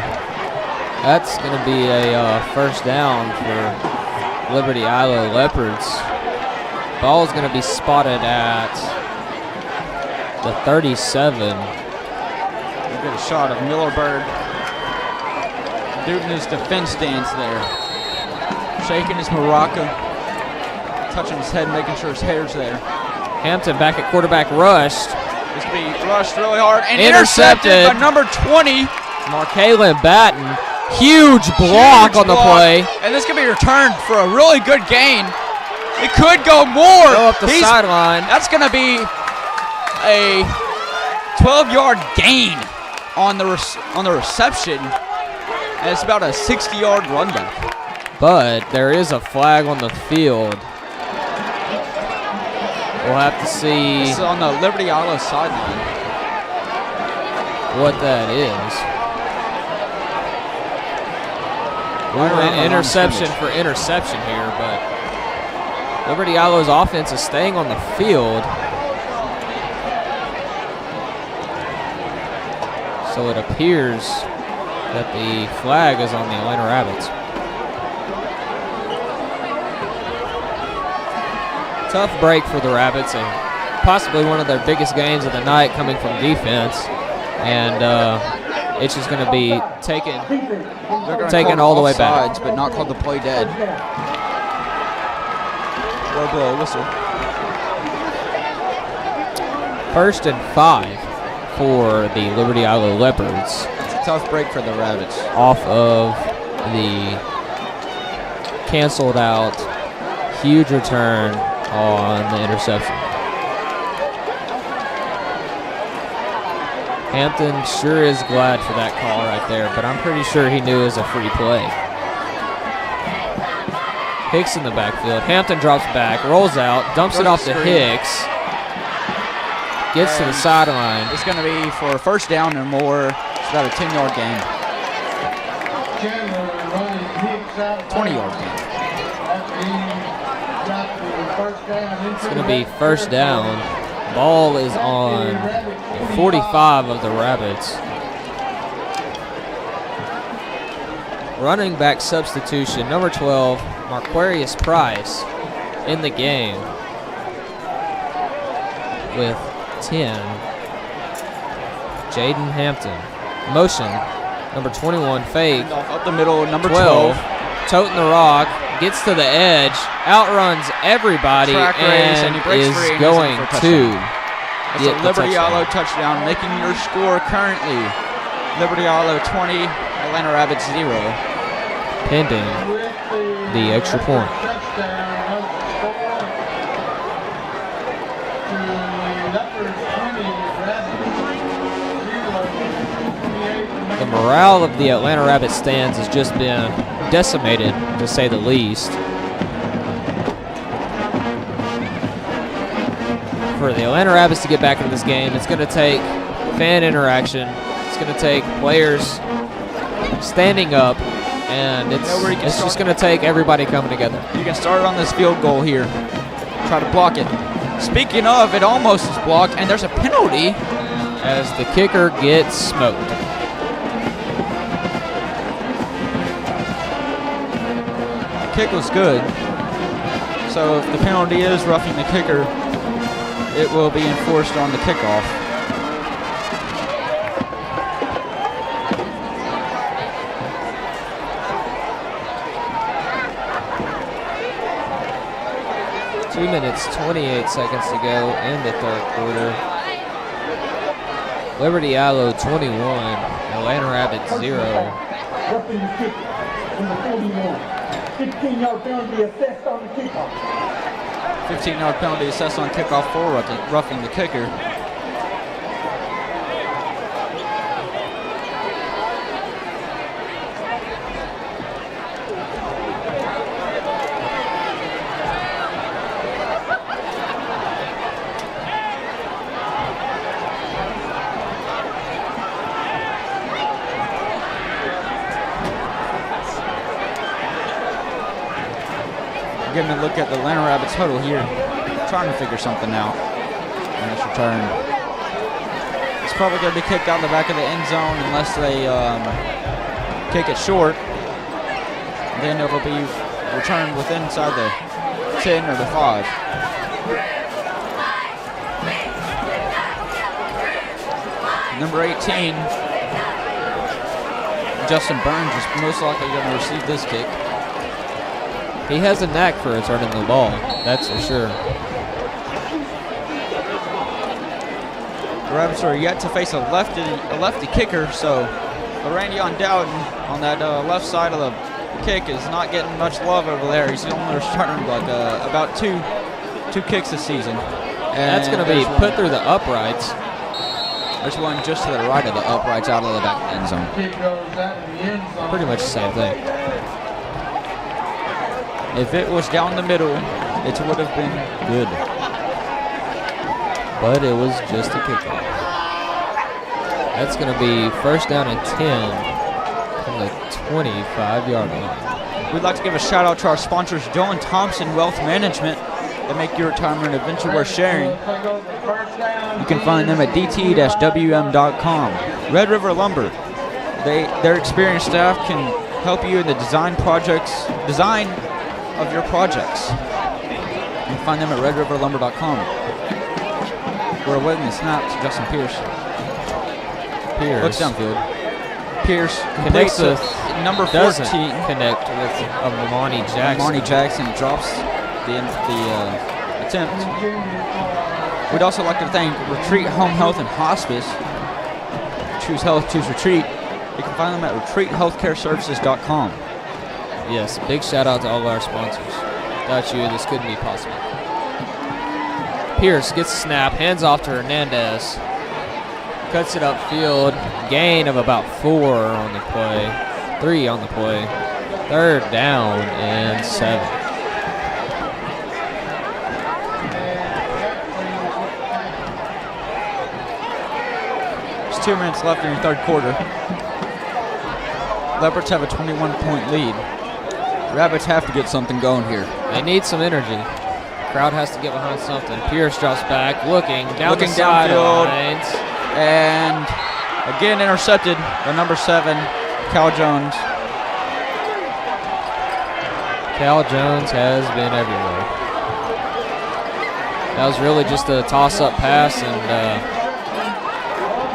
S4: That's going to be a first down for Liberty Ilo Leopards. Ball's going to be spotted at the 37.
S2: We get a shot of Millerbird doing his defense dance there. Shaking his maraca, touching his head, making sure his hair's there.
S4: Hampton back at quarterback rushed.
S2: This will be rushed really hard and
S4: Intercepted.
S2: intercepted by number 20.
S4: Markalen Batten. Huge block
S2: Huge
S4: on the
S2: block.
S4: play.
S2: And this could be returned for a really good gain. It could go more.
S4: Go up the sideline.
S2: That's going to be a 12-yard gain on the reception. And it's about a 60-yard run back.
S4: But there is a flag on the field. We'll have to see
S2: This is on the Liberty Ilo sideline.
S4: what that is.
S2: Right around the line of
S4: Interception
S2: scrimmage.
S4: for interception here, but Liberty Ilo's offense is staying on the field. So it appears that the flag is on the Atlanta Rabbits. Tough break for the Rabbits, and possibly one of their biggest games of the night coming from defense. And it's just going to be taken all the way back.
S2: Offsides, but not called the play dead. Or blow a whistle.
S4: 1st and 5 for the Liberty Ilo Leopards
S2: It's a tough break for the Rabbits.
S4: off of the canceled out. Huge return on the interception. Hampton sure is glad for that call right there, but I'm pretty sure he knew it was a free play. Hicks in the backfield. Hampton drops back, rolls out, dumps it off to Hicks. Gets to the sideline.
S2: It's going to be for a first down or more. It's about a 10-yard gain. 20-yard gain.
S4: It's going to be first down. Ball is on 45 of the Rabbits. Running back substitution, number 12, Marquarius Price in the game with 10. Jaden Hampton. Motion, number 21, fake.
S2: Up the middle, number
S4: 12. Toting the rock, gets to the edge, outruns everybody, and is going to
S2: It's a Liberty Allo touchdown, making your score currently Liberty Allo 20, Atlanta Rabbits 0.
S4: Pending the extra point. The morale of the Atlanta Rabbits stands has just been decimated, to say the least. For the Atlanta Rabbits to get back into this game, it's going to take fan interaction. It's going to take players standing up, and it's just going to take everybody coming together.
S2: You can start on this field goal here. Try to block it. Speaking of, it almost is blocked, and there's a penalty
S4: as the kicker gets smoked.
S2: The kick was good. So if the penalty is roughing the kicker, it will be enforced on the kickoff.
S4: Two minutes, 28 seconds to go in the third quarter. Liberty Allo 21, Atlanta Rabbits 0.
S5: Roughing the kicker, number 41. 15-yard penalty assessed on the kickoff.
S2: 15-yard penalty assessed on kickoff for roughing the kicker. Getting a look at the Atlanta Rabbits total here. Trying to figure something out on this return. It's probably going to be kicked out the back of the end zone unless they kick it short. Then it will be returned within inside the 10 or the 5. Number 18, Justin Burns is most likely going to receive this kick.
S4: He has a knack for returning the ball, that's for sure.
S2: The Rabbits are yet to face a lefty kicker, so Randy Dowden on that left side of the kick is not getting much love over there. He's only returned like about two kicks this season. And
S4: that's going to be put through the uprights.
S2: There's one just to the right of the uprights out of the back end zone.
S4: Pretty much the same thing.
S2: If it was down the middle, it would have been good.
S4: But it was just a kickoff. That's going to be first down and 10 from the 25-yard line.
S2: We'd like to give a shout out to our sponsors, Joe and Thompson Wealth Management, that make your retirement adventure worth sharing. You can find them at dt-wm.com. Red River Lumber. Their experienced staff can help you in the design of your projects. You can find them at redriverlumber.com. We're awaiting the snap to Justin Pierce. Looks downfield. Pierce
S4: Connects with
S2: number 14.
S4: Doesn't connect with Amani Jackson.
S2: Amani Jackson drops the attempt. We'd also like to thank Retreat Home Health and Hospice. Choose Health, choose Retreat. You can find them at retreathealthcareservices.com.
S4: Yes, big shout out to all our sponsors. Without you, this couldn't be possible. Pierce gets a snap, hands off to Hernandez. Cuts it upfield. Gain of about 4 on the play. 3 on the play. Third down and 7.
S2: There's 2 minutes left in the third quarter. Leopards have a 21-point lead. Rabbits have to get something going here.
S4: They need some energy. Crowd has to get behind something. Pierce drops back, looking down the
S2: downfield.
S4: sidelines.
S2: And again intercepted by number 7, Cal Jones.
S4: Cal Jones has been everywhere. That was really just a toss-up pass, and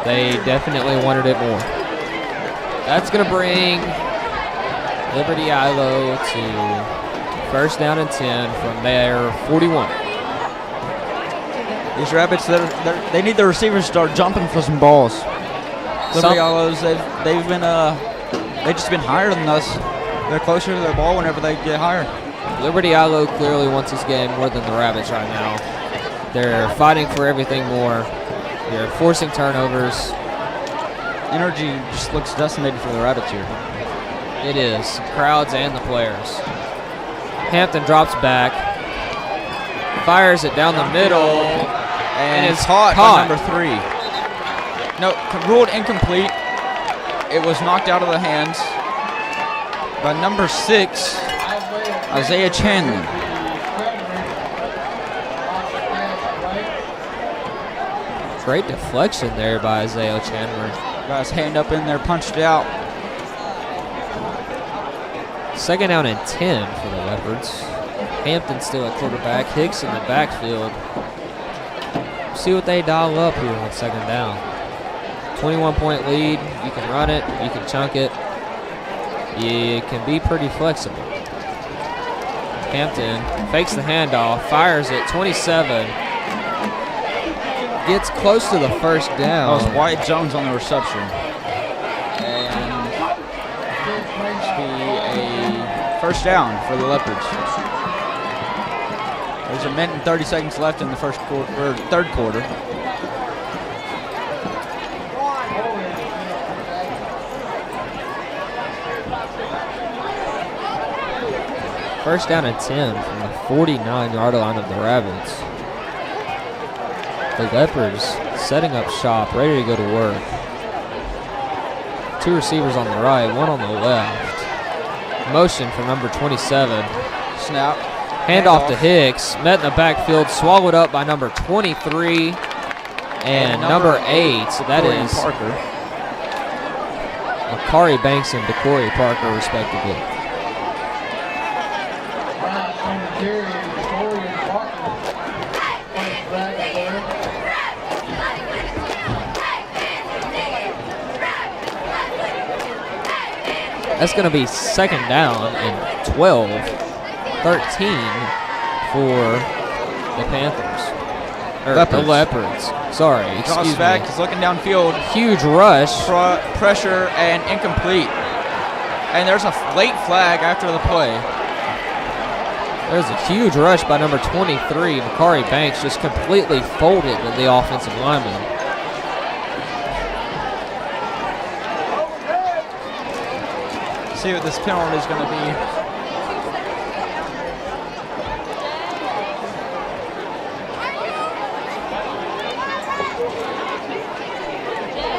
S4: they definitely wanted it more. That's going to bring Liberty Ilo to first down and 10 from their 41.
S2: These Rabbits, they need their receivers to start jumping for some balls. Liberty Ilos, they've just been higher than us. They're closer to the ball whenever they get higher.
S4: Liberty Ilo clearly wants this game more than the Rabbits right now. They're fighting for everything more. They're forcing turnovers.
S2: Energy just looks decimated for the Rabbits here.
S4: It is. Crowds and the players. Hampton drops back. Fires it down the middle.
S2: And it's caught by number 3. No, ruled incomplete. It was knocked out of the hands by number 6, Isaiah Chandler.
S4: Great deflection there by Isaiah Chandler.
S2: Got his hand up in there, punched it out.
S4: Second down and 10 for the Leopards. Hampton still at quarterback. Hicks in the backfield. See what they dial up here on second down. 21-point lead. You can run it. You can chunk it. You can be pretty flexible. Hampton fakes the handoff. Fires it. 27. Gets close to the first down.
S2: That was Wyatt Jones on the reception. And it's be a first down for the Leopards. There's a minute and 30 seconds left in the third quarter.
S4: First down and 10 from the 49-yard line of the Rabbits. The Leopards setting up shop, ready to go to work. 2 receivers on the right, 1 on the left. Motion for number 27.
S2: Snap.
S4: Handoff to Hicks. Met in the backfield, swallowed up by number 23 and number 8. So that is
S2: Parker.
S4: Makari Banks and DeCorey Parker, respectively. That's going to be second down and 12, 13 for the Panthers. The Leopards. Sorry, excuse me.
S2: Back, he's looking downfield.
S4: Huge rush.
S2: Pressure and incomplete. And there's a late flag after the play.
S4: There's a huge rush by number 23. Makari Banks just completely folded the offensive lineman.
S2: See what this penalty is going to be.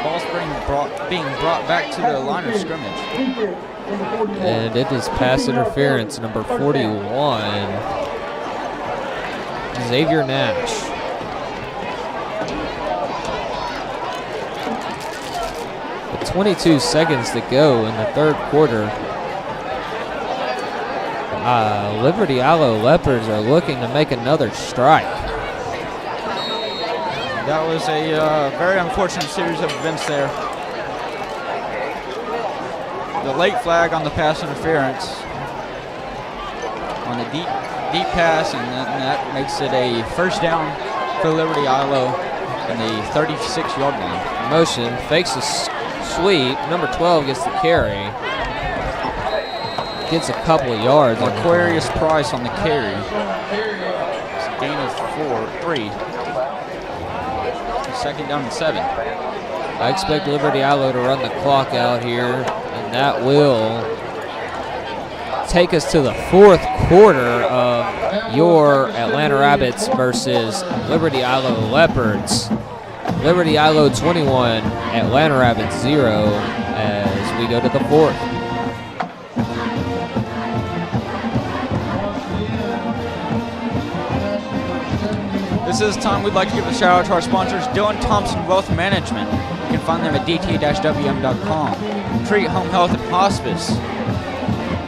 S2: Ball's being brought back to the line of scrimmage.
S4: And it is pass interference, number 41, Xavier Nash. With 22 seconds to go in the third quarter, Liberty Ilo Leopards are looking to make another strike.
S2: That was a very unfortunate series of events there. The late flag on the pass interference on the deep pass, and that makes it a first down for Liberty Ilo in the 36-yard line.
S4: Motion, fakes a sweep. Number 12 gets the carry. gets a couple of yards.
S2: Aquarius Price on the carry. It's a gain of 3. Second down and 7.
S4: I expect Liberty Ilo to run the clock out here, and that will take us to the fourth quarter of your Atlanta Rabbits versus Liberty Ilo Leopards. Liberty Ilo 21, Atlanta Rabbits 0 as we go to the fourth.
S2: This is time we'd like to give a shout out to our sponsors, Dylan Thompson Wealth Management. You can find them at dt-wm.com. Treat Home Health and Hospice.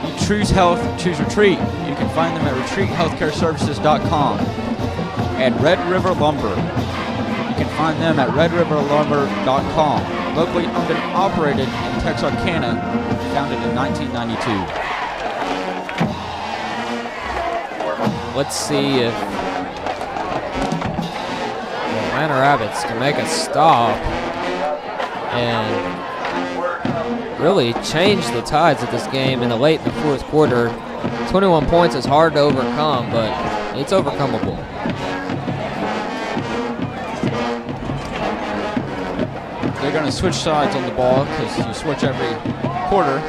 S2: You choose health, choose Retreat. You can find them at retreathealthcareservices.com. And Red River Lumber. You can find them at redriverlumber.com. Locally owned and operated in Texarkana, founded in 1992.
S4: Let's see if Atlanta Rabbits can make a stop and really change the tides of this game in the late in the fourth quarter. 21 points is hard to overcome, but it's overcomable.
S2: They're going to switch sides on the ball because you switch every quarter.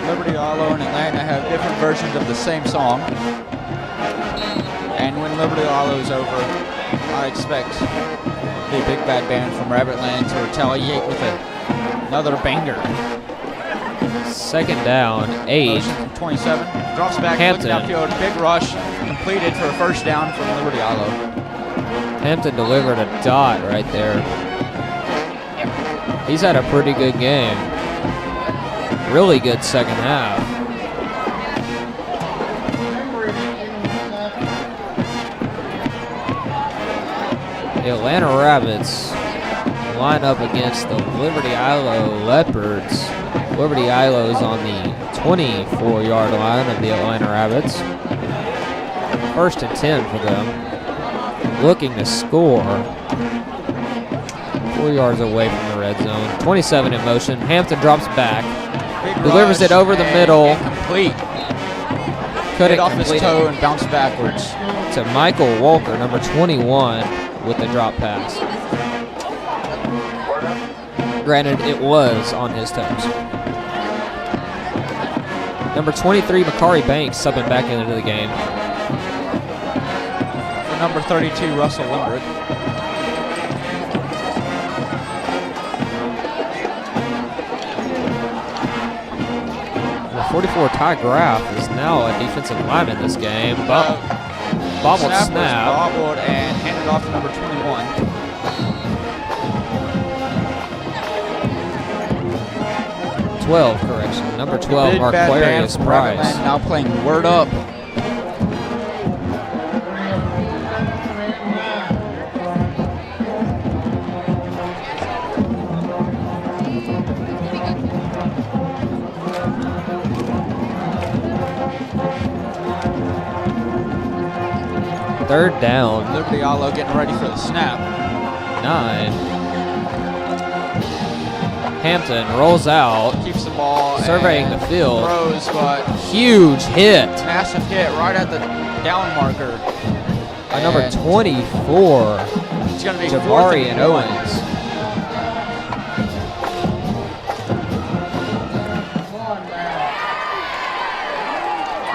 S2: Liberty Ilo and Atlanta have different versions of the same song. And when Liberty Ilo is over, I expect the big bad band from Rabbitland to retaliate with another banger.
S4: Second down, 8.
S2: 27, drops back,
S4: Hampton.
S2: looking downfield, big rush, completed for a first down from Liberty Ilo.
S4: Hampton delivered a dot right there. He's had a pretty good game. Really good second half. The Atlanta Rabbits line up against the Liberty Ilo Leopards. Liberty Ilo is on the 24-yard line of the Atlanta Rabbits. First and 10 for them. Looking to score. 4 yards away from the red zone. 27 in motion. Hampton drops back.
S2: Big
S4: Delivers
S2: rush
S4: it over the middle.
S2: Incomplete.
S4: Couldn't
S2: Hit off his
S4: complete
S2: toe
S4: it
S2: and bounced backwards.
S4: to Michael Walker, number 21, with the drop pass. Granted, it was on his toes. Number 23, Makari Banks, subbing back into the game.
S2: For number 32, Russell Limbrick.
S4: The 44, Ty Graff, is now a defensive lineman this game. Bobbled snap.
S2: Was bobbled and handed off to number 21.
S4: Number 12, Aquarius Price.
S2: Now playing Word Up.
S4: Third down.
S2: Liberty Ilo getting ready for the snap.
S4: 9. Hampton rolls out,
S2: Keeps the ball.
S4: surveying the
S2: and
S4: field.
S2: Throws, but
S4: Huge hit
S2: massive hit right at the down marker.
S4: by number
S2: And
S4: 24,
S2: It's going to be
S4: Jabari
S2: 4th
S4: and
S2: and 1.
S4: Owens.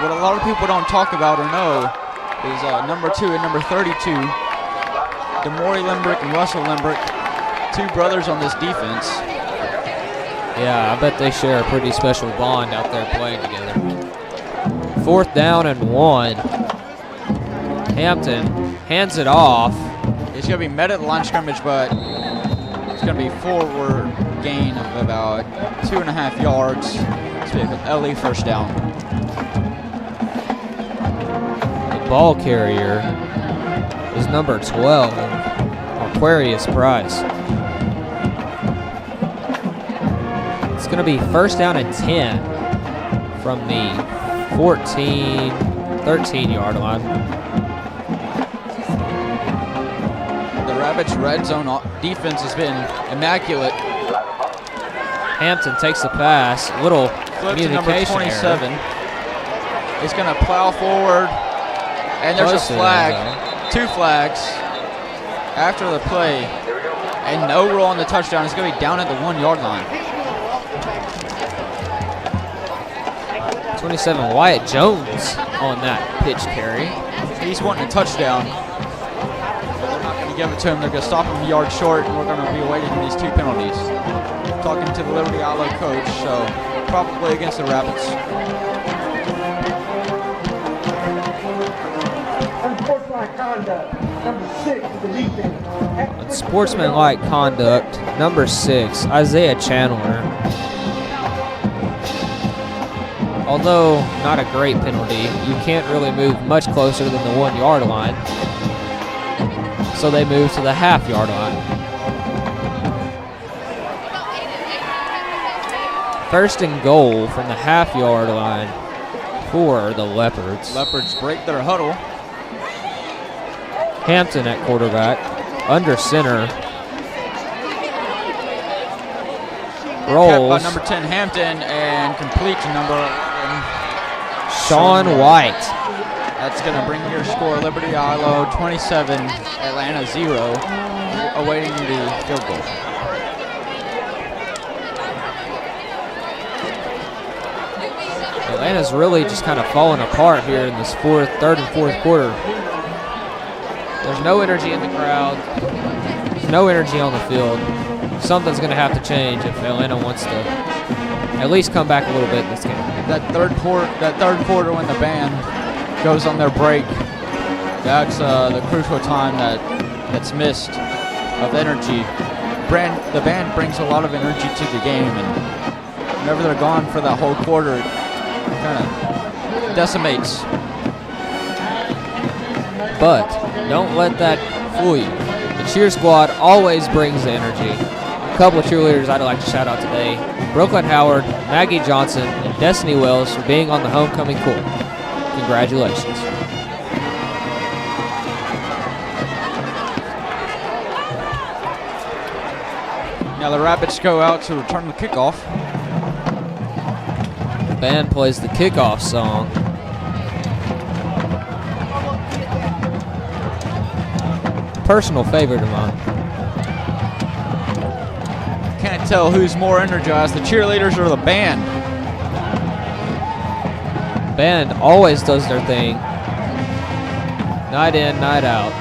S2: What a lot of people don't talk about or know is number 2 and number 32, Demori Limbrick and Russell Limbrick, two brothers on this defense.
S4: Yeah, I bet they share a pretty special bond out there playing together. 4th down and 1. Hampton hands it off.
S2: It's going to be met at the line of scrimmage, but it's going to be forward gain of about 2.5 yards. It's going to be an LE first down.
S4: The ball carrier is number 12, Aquarius Price. It's going to be first down and 10 from the 13-yard line.
S2: Rabbits' red zone defense has been immaculate.
S4: Hampton takes the pass. Little
S2: Flip to number
S4: communication
S2: 27.
S4: error.
S2: He's going to plow forward, and there's
S4: Close
S2: a
S4: to the
S2: flag.
S4: end
S2: 2 flags after the play, and no rule on the touchdown. It's going to be down at the 1-yard line.
S4: 27, Wyatt Jones on that pitch carry.
S2: He's wanting a touchdown. They're not going to give it to him. They're going to stop him a yard short, and we're going to be awaiting these 2 penalties. Talking to the Liberty Islo coach, so probably against the Rabbits.
S5: Unsportsmanlike conduct, number 6 is the defense.
S4: Unsportsmanlike conduct, number 6, Isaiah Chandler. Although not a great penalty, you can't really move much closer than the 1-yard line. So they move to the half-yard line. First and goal from the half-yard line for the Leopards.
S2: Leopards break their huddle.
S4: Hampton at quarterback, under center. Rolls.
S2: Kept by number 10 Hampton and complete to number 11.
S4: Sean White.
S2: That's going to bring your score Liberty Islo 27, Atlanta 0, awaiting the field goal.
S4: Atlanta's really just kind of falling apart here in this third and fourth quarter. There's no energy in the crowd. There's no energy on the field. Something's going to have to change if Atlanta wants to at least come back a little bit in this game.
S2: That third quarter when the band goes on their break, that's the crucial time that's missed of energy. The band brings a lot of energy to the game, and whenever they're gone for that whole quarter, it kind of decimates.
S4: But don't let that fool you. The cheer squad always brings the energy. A couple of cheerleaders I'd like to shout out today: Brooklyn Howard, Maggie Johnson, and Destiny Wells for being on the homecoming court. Congratulations.
S2: Now the Rabbits go out to return the kickoff.
S4: The band plays the kickoff song. Personal favorite of mine.
S2: Can't tell who's more energized, the cheerleaders or the band.
S4: Band always does their thing. Night in, night out.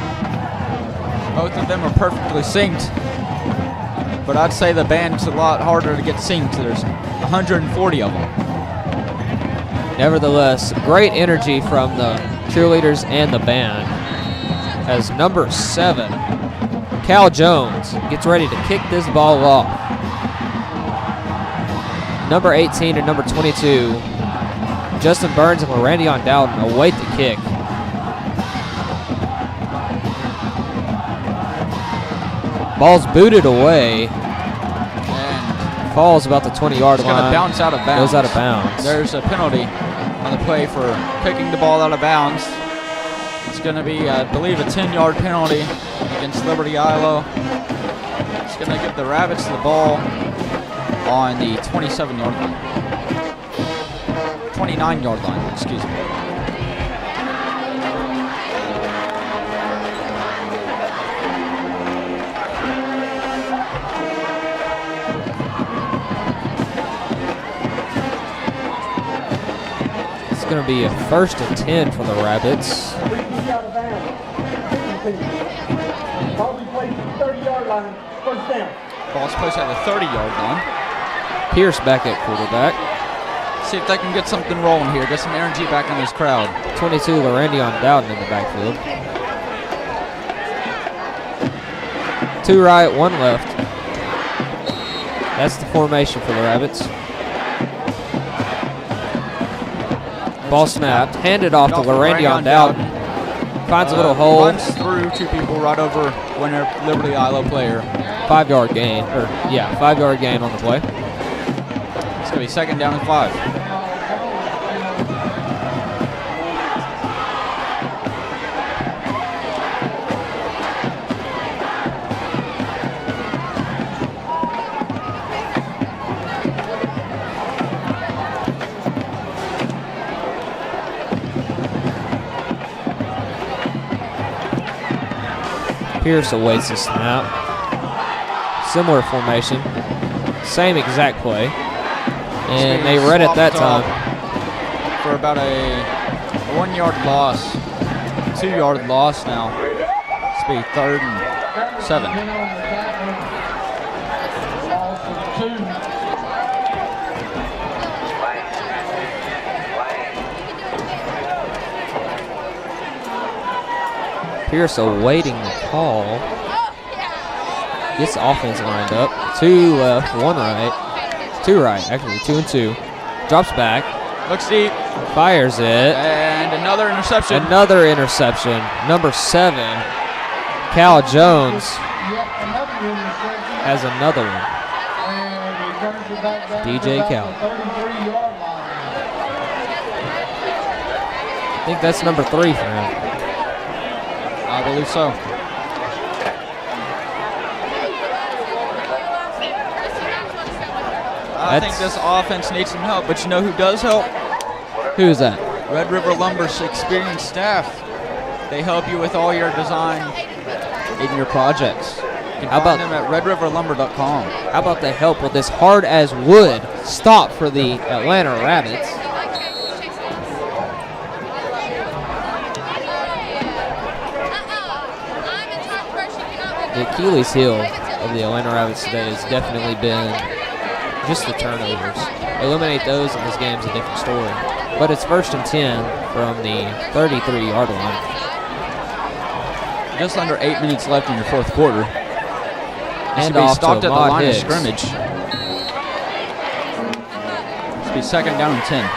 S2: Both of them are perfectly synced. But I'd say the band's a lot harder to get synced. There's 140 of them.
S4: Nevertheless, great energy from the cheerleaders and the band. As number 7, Cal Jones, gets ready to kick this ball off. Number 18 and number 22, Justin Burns and Larandion Dowden await the kick. Ball's booted away and falls about the 20-yard line.
S2: It's going to bounce out of bounds.
S4: Goes out of bounds.
S2: There's a penalty on the play for kicking the ball out of bounds. It's going to be, I believe, a 10-yard penalty against Liberty Islo. It's going to give the Rabbits the ball on the 27-yard line. 29-yard line, excuse me.
S4: It's going to be a 1st and 10 for the Rabbits.
S5: Out of bounds. Ball be placed at the 30-yard line. First down.
S2: Ball's placed at the 30-yard line.
S4: Pierce back at quarterback.
S2: See if they can get something rolling here. Get some energy back in this crowd.
S4: 22, Larandion Dowden in the backfield. 2 right, 1 left. That's the formation for the Rabbits. Ball snapped, handed off to Larandion Dowden. Finds a little hole.
S2: Runs through 2 people right over winner Liberty Islo player.
S4: 5-yard gain, 5-yard gain on the play.
S2: It's going to be 2nd down and 5.
S4: Pierce awaits the snap. Similar formation. Same exact play. And they read it that time.
S2: For about a 1 yard loss. 2 yard loss now. It's be 3rd and 7.
S4: Pierce awaiting the call. Gets the offense lined up. 2 left, 1 right. 2 right, actually 2 and 2. Drops back.
S2: Looks deep.
S4: Fires it.
S2: And another interception.
S4: Another interception. Number 7, Cal Jones, has another one. DJ Cal. I think that's number 3 for him.
S2: I believe so. I think this offense needs some help, but you know who does help?
S4: Who's that?
S2: Red River Lumber's experienced staff. They help you with all your design in your projects. You can
S4: How
S2: find
S4: about
S2: them at redriverlumber.com.
S4: How about the help with this hard as wood stop for the Atlanta Rabbits? The Achilles heel of the Atlanta Rabbits today has definitely been just the turnovers. Eliminate those and this game's a different story. But it's 1st and 10 from the 33-yard line.
S2: Just under 8 minutes left in your 4th quarter.
S4: And
S2: be
S4: off
S2: stopped
S4: to
S2: at the
S4: Ahmad
S2: line
S4: Hicks.
S2: of scrimmage. This be 2nd down and 10.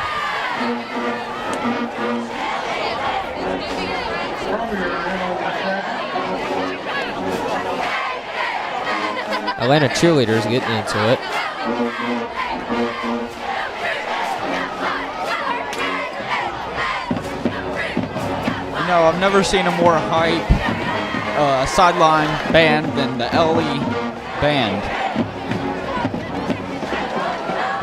S4: Atlanta cheerleaders getting into it.
S2: You know, I've never seen a more hype sideline band than the LE band.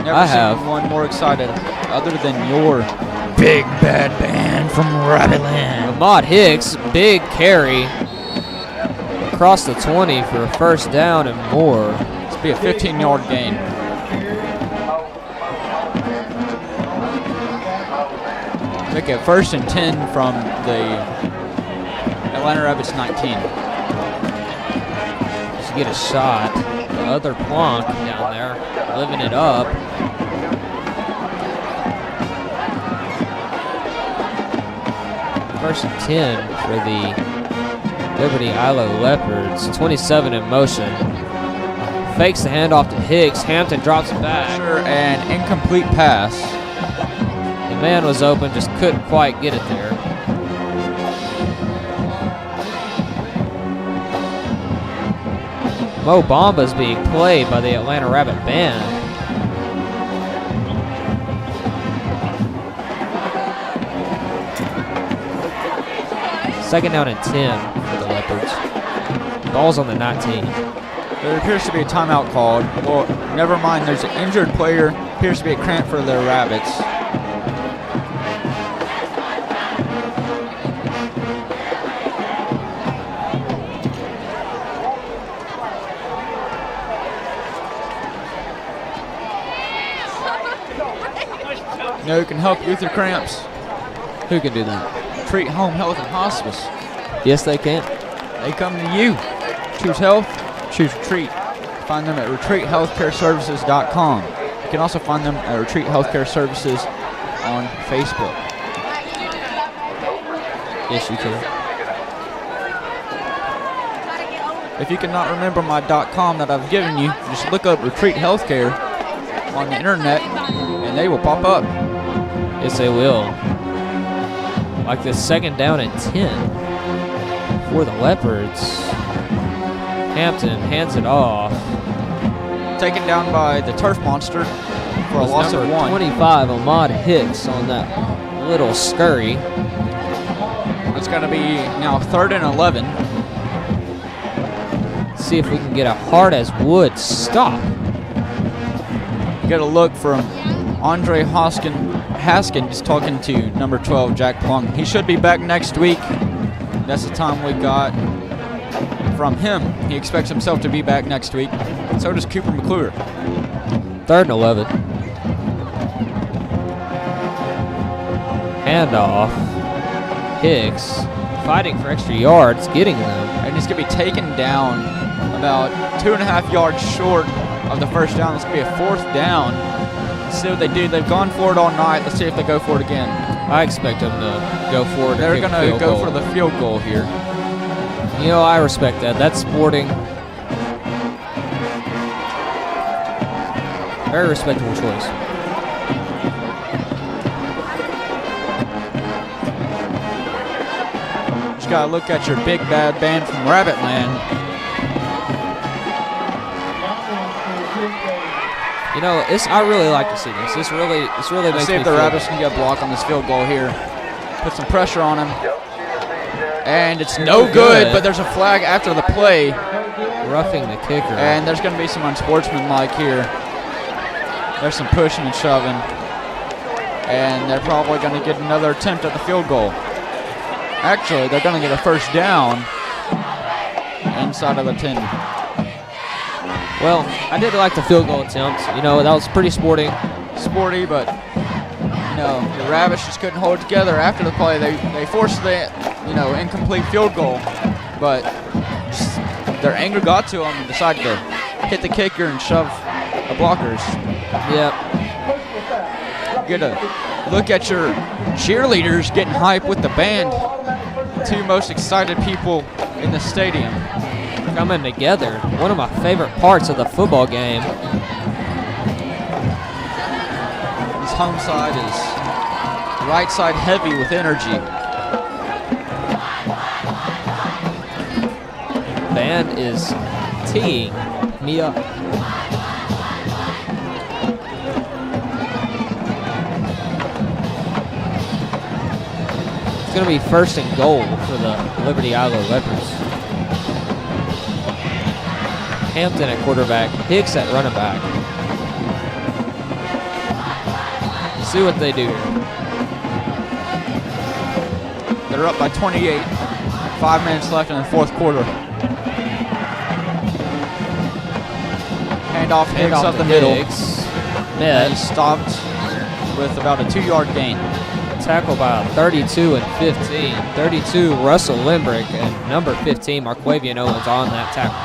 S2: Never
S4: I
S2: seen
S4: have.
S2: one more excited other than your big bad band from Rabbitland.
S4: Ahmad Hicks, big carry across the 20 for a 1st down and more.
S2: This be a 15-yard gain. Make it 1st and 10 from the Atlanta Rabbits 19.
S4: Just get a shot. The other Plonk down there, living it up. First and 10 for the Liberty Ilo Leopards. 27 in motion. Fakes the handoff to Hicks. Hampton drops it back.
S2: Sure, an incomplete pass.
S4: The man was open, just couldn't quite get it there. Mo Bamba's being played by the Atlanta Rabbit Band. Second down and 10 for the Leopards. Ball's on the 19.
S2: There appears to be a timeout called. Well, never mind, there's an injured player. Appears to be a cramp for the Rabbits. You know who can help you with your cramps?
S4: Who can do that?
S2: Treat Home Health and Hospice.
S4: Yes, they can.
S2: They come to you. Choose health, choose retreat. Find them at retreathealthcareservices.com. You can also find them at Retreat Healthcare Services on Facebook.
S4: Yes, you can.
S2: If you cannot remember my .com that I've given you, just look up Retreat Healthcare on the internet and they will pop up.
S4: Yes, they will. Like this 2nd down and 10 for the Leopards. Hampton hands it off.
S2: Taken down by the Turf Monster for a loss of 1.
S4: 25, Ahmad Hicks on that little scurry.
S2: It's going to be now 3rd and 11.
S4: See if we can get a hard as wood stop.
S2: Get a look from Andre Haskins talking to number 12, Jack Plum. He should be back next week. That's the time we got from him. He expects himself to be back next week. So does Cooper McClure.
S4: 3rd and 11. Handoff. Hicks fighting for extra yards, getting them.
S2: And he's going to be taken down about 2.5 yards short of the first down. It's going to be a 4th down. Let's see what they do. They've gone for it all night. Let's see if they go for it again.
S4: I expect them to go for it.
S2: They're going to go for the field goal here.
S4: You know, I respect that. That's sporting. Very respectable choice.
S2: Just got to look at your big bad band from Rabbitland.
S4: You know, I really like to see this. This really
S2: Let's
S4: makes
S2: see
S4: me
S2: if the
S4: feel
S2: Rabbits can get a block on this field goal here. Put some pressure on him. And it's no good, but there's a flag after the play.
S4: roughing the kicker.
S2: And there's going to be some unsportsmanlike here. There's some pushing and shoving. And they're probably going to get another attempt at the field goal. Actually, they're going to get a first down inside of the 10.
S4: Well, I did like the field goal attempt. You know, that was pretty sporty.
S2: Sporty, but no, the Rabbits just couldn't hold it together after the play. They forced the incomplete field goal, but just their anger got to them and decided to hit the kicker and shove the blockers.
S4: Yep.
S2: Get a look at your cheerleaders getting hype with the band. The two most excited people in the stadium.
S4: Coming together. One of my favorite parts of the football game.
S2: This home side is right side heavy with energy.
S4: Band is teeing me up. It's going to be 1st and goal for the Liberty Iowa Leopards. Hampton at quarterback, Hicks at running back. See what they do here.
S2: They're up by 28. 5 minutes left in the fourth quarter. Handoff Hicks up the middle. And he's stopped with about a 2-yard gain.
S4: Tackle by 32 and 15. 32 Russell Limbrick and number 15 Marquavian Owens on that tackle.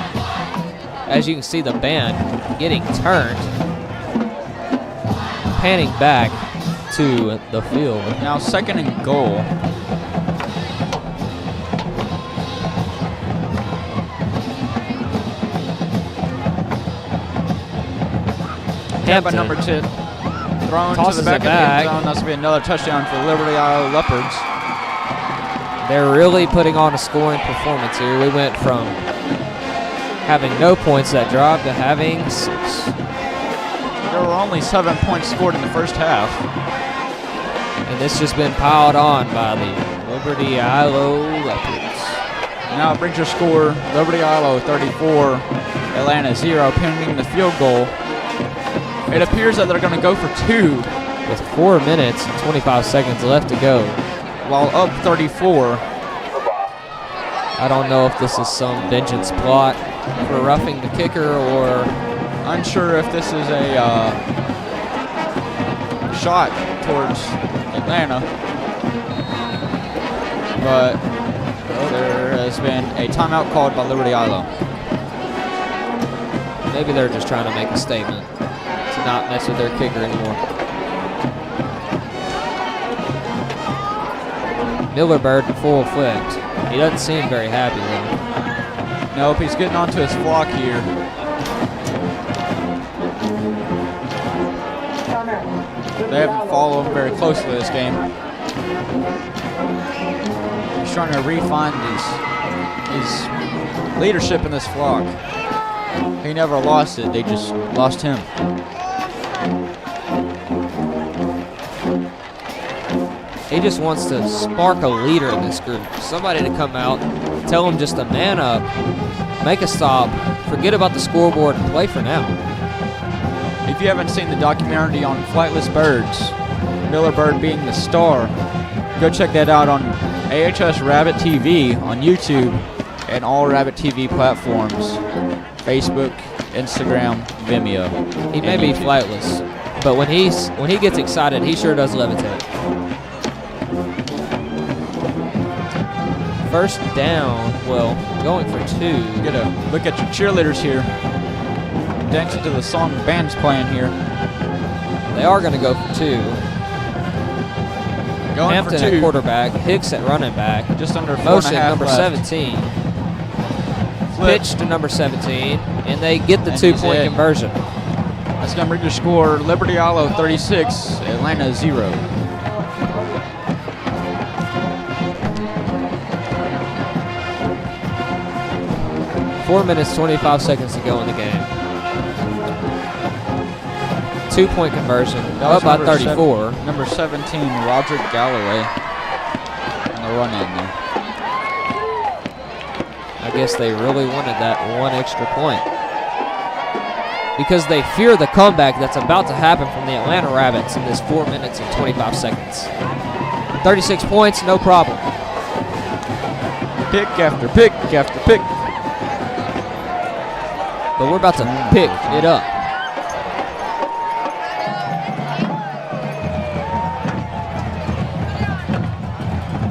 S4: As you can see, the band getting turned, panning back to the field.
S2: Now 2nd and goal.
S4: Hampton,
S2: number 2. Thrown to
S4: tosses
S2: the back
S4: it
S2: of the
S4: back.
S2: end zone. That's going to be another touchdown for the Liberty Iowa Leopards.
S4: They're really putting on a scoring performance here. We went from having no points that drive to having 6.
S2: There were only 7 points scored in the first half.
S4: And this just been piled on by the Liberty Iowa Leopards.
S2: Now it brings your score, Liberty Iowa 34, Atlanta 0, pending the field goal. It appears that they're going to go for 2.
S4: With 4 minutes and 25 seconds left to go.
S2: While up 34.
S4: I don't know if this is some vengeance plot for roughing the kicker or
S2: unsure if this is a shot towards Atlanta. But there has been a timeout called by Liberty Iowa.
S4: Maybe they're just trying to make a statement to not mess with their kicker anymore. Miller Bird in full effect. He doesn't seem very happy though.
S2: Nope, he's getting onto his flock here. They haven't followed him very closely this game. He's trying to refine his leadership in this flock. He never lost it, they just lost him.
S4: He just wants to spark a leader in this group. Somebody to come out, tell him just to man up, make a stop, forget about the scoreboard, and play for now.
S2: If you haven't seen the documentary on flightless birds, Miller Bird being the star, go check that out on AHS Rabbit TV on YouTube. and all Rabbit TV platforms: Facebook, Instagram, Vimeo.
S4: He may
S2: and
S4: be
S2: YouTube.
S4: flightless, but when he gets excited, he sure does levitate. First down, well, going for 2.
S2: Get a look at your cheerleaders here. Dancing to the song the band's playing here.
S4: They are going to go for 2.
S2: Going
S4: Hampton
S2: for
S4: at
S2: 2.
S4: quarterback, Hicks at running back.
S2: Just under 4.5
S4: Motion number
S2: left.
S4: 17.
S2: Flip.
S4: Pitch to number 17, and they get the
S2: And
S4: 2-point
S2: he's in.
S4: conversion.
S2: That's going to read your score: Liberty Islo 36, Atlanta 0.
S4: Four minutes, 25 seconds to go in the game. 2-point conversion,
S2: That was
S4: up by
S2: number
S4: 34.
S2: Number 17, Roger Galloway, on the run in there.
S4: I guess they really wanted that 1 extra point, because they fear the comeback that's about to happen from the Atlanta Rabbits in this 4 minutes and 25 seconds. 36 points, no problem.
S2: Pick after pick after pick.
S4: But we're about to pick it up.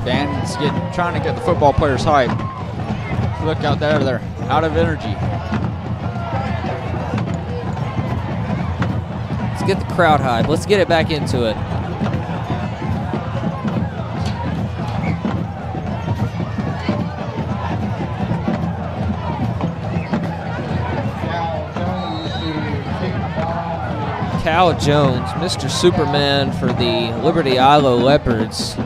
S2: Band's trying to get the football players hype. Look out there, they're out of energy.
S4: Let's get the crowd hype. Let's get it back into it. Cal Jones, Mr. Superman for the Liberty Islo Leopards,
S2: 3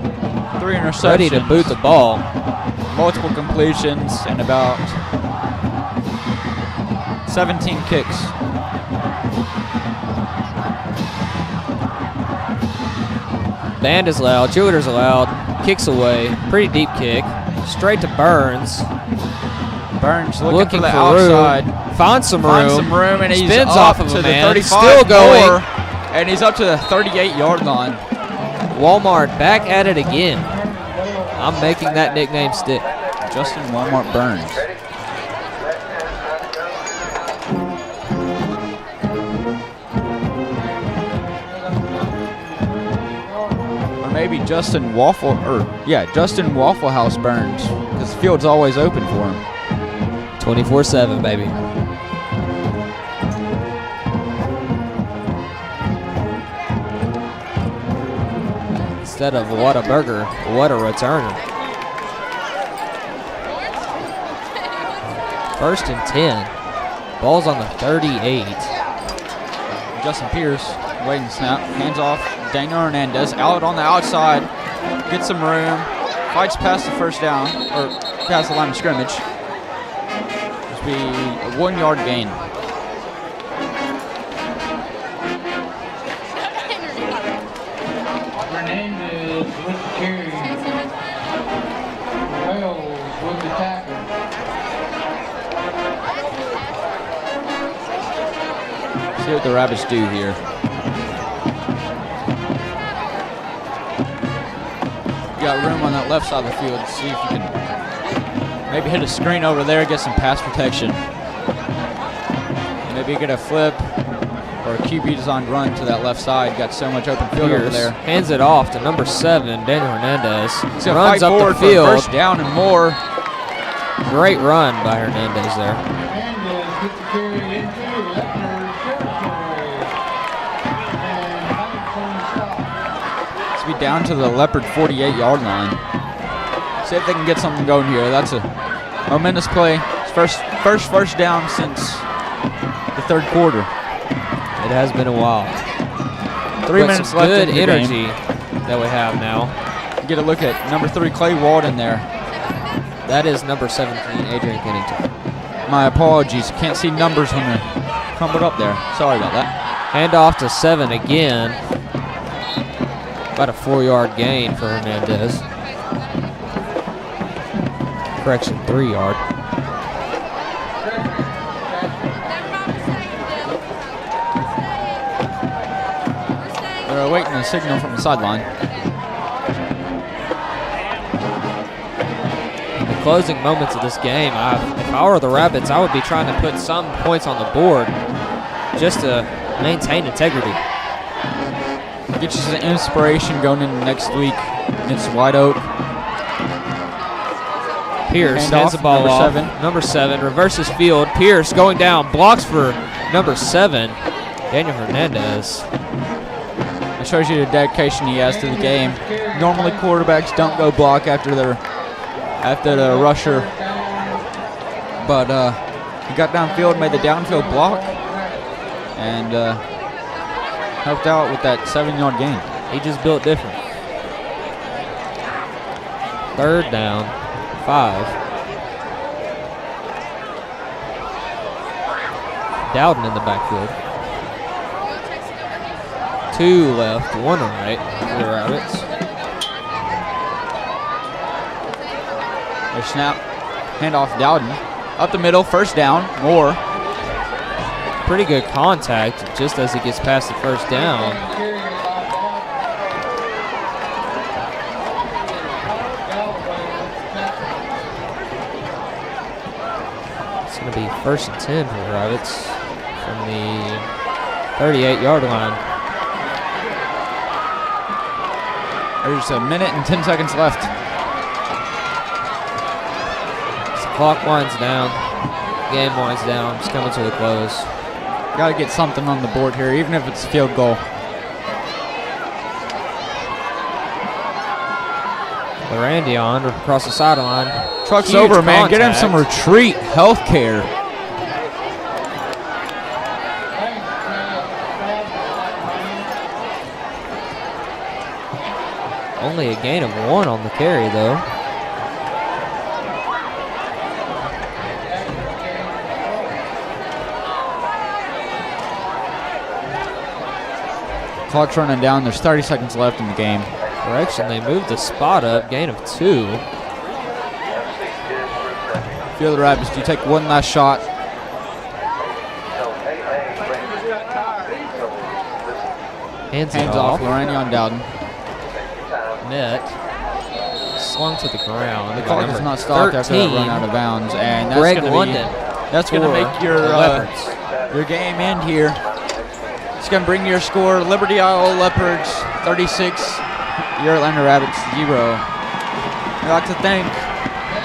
S2: interceptions.
S4: ready to boot the ball.
S2: Multiple completions and about 17 kicks.
S4: Band is loud, cheerleaders are loud, kicks away, pretty deep kick, straight to Burns,
S2: Burns
S4: looking
S2: for the
S4: for
S2: outside.
S4: room, finds some room,
S2: and he's
S4: spins
S2: up
S4: off of
S2: to
S4: a
S2: the
S4: man,
S2: 35
S4: still going.
S2: more, and he's up to the 38-yard line.
S4: Walmart back at it again. I'm making that nickname stick.
S2: Justin Walmart Burns. Or maybe Justin Waffle House Burns, because the field's always open for him.
S4: 24/7, baby. Instead of what a burger, what a returner. First and 10. Ball's on the 38.
S2: Justin Pierce, waiting snap, hands off. Daniel Hernandez out on the outside, gets some room, fights past the first down, or past the line of scrimmage. This will be a 1-yard gain.
S6: Hernandez with the carry. Wells with the tackle.
S2: See what the Rabbits do here. You got room on that left side of the field to see if you can maybe hit a screen over there, get some pass protection. Maybe get a flip or a QB designed run to that left side. Got so much open field over
S4: Pierce
S2: there.
S4: hands it off to number 7, Daniel Hernandez.
S2: He's gonna
S4: Runs
S2: fight
S4: up
S2: forward
S4: the
S2: for a
S4: field.
S2: first down and more.
S4: Great run by Hernandez there.
S6: Hernandez gets the carry into Leopard territory. And Huntington stop.
S2: This will be down to the Leopard 48-yard line. See if they can get something going here. That's a momentous play. It's first down since the third quarter.
S4: It has been a while.
S2: 3
S4: But
S2: minutes
S4: some
S2: left
S4: good
S2: in the
S4: energy
S2: game.
S4: that we have now.
S2: Get a look at number 3, Clay Walden there.
S4: That is number 17, Adrian Kennington.
S2: My apologies. Can't see numbers when they're crumpled up there. Sorry about that.
S4: Hand off to 7 again. About a 4-yard gain for Hernandez. Correction, 3-yard.
S2: They're awaiting a signal from the sideline.
S4: closing moments of this game. If I were the Rabbits, I would be trying to put some points on the board just to maintain integrity.
S2: Get you some inspiration going into next week against White Oak.
S4: Pierce
S2: Hand
S4: hands
S2: off,
S4: the ball
S2: number
S4: off.
S2: 7.
S4: Number 7 reverses field. Pierce going down, blocks for number 7, Daniel Hernandez.
S2: It shows you the dedication he has to the game. Normally quarterbacks don't go block after the rusher, but he got downfield, made the downfield block, and helped out with that 7-yard gain.
S4: He just built different. 3rd down, 5. Dowden in the backfield. 2 left, 1 right for the Rabbits.
S2: Their snap, handoff Dowden. Up the middle, 1st down, Moore.
S4: Pretty good contact just as he gets past the 1st down. It's going to be 1st and 10 for the Rabbits from the 38-yard line.
S2: There's a minute and 10 seconds left.
S4: As the clock winds down, game winds down, it's coming to a close.
S2: Got to get something on the board here, even if it's a field goal.
S4: Larandion across the sideline.
S2: Truck's
S4: Huge
S2: over, man. Get him some
S4: contact.
S2: retreat health care.
S4: Only a gain of 1 on the carry, though.
S2: Clock's running down. There's 30 seconds left in the game.
S4: Correction, they moved the spot up, gain of 2.
S2: If you're the Rapids, do you take one last shot?
S4: Hands
S2: Hands
S4: it
S2: off.
S4: off.
S2: Larandion Dowden.
S4: Net. Slung to the ground.
S2: The clock has not stopped after that run out of bounds, and that's
S4: Greg
S2: going
S4: London.
S2: That's going to
S4: for
S2: make your
S4: the Leopards.
S2: your game end here. It's going to bring your score: Liberty Isle Leopards 36, your Atlanta Rabbits 0. I'd like to thank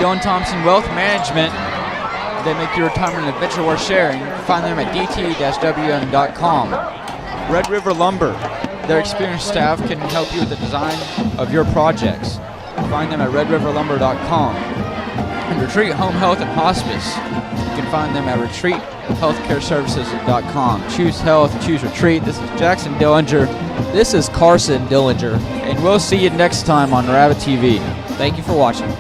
S2: Dylan Thompson Wealth Management. They make your retirement an adventure worth sharing. You can find them at dt-wm.com. Red River Lumber. Their experienced staff can help you with the design of your projects. Find them at redriverlumber.com. And Retreat Home Health and Hospice. You can find them at retreathealthcareservices.com. Choose health, choose retreat. This is Jackson Dillinger.
S4: This is Carson Dillinger.
S2: And we'll see you next time on Rabbit TV.
S4: Thank you for watching.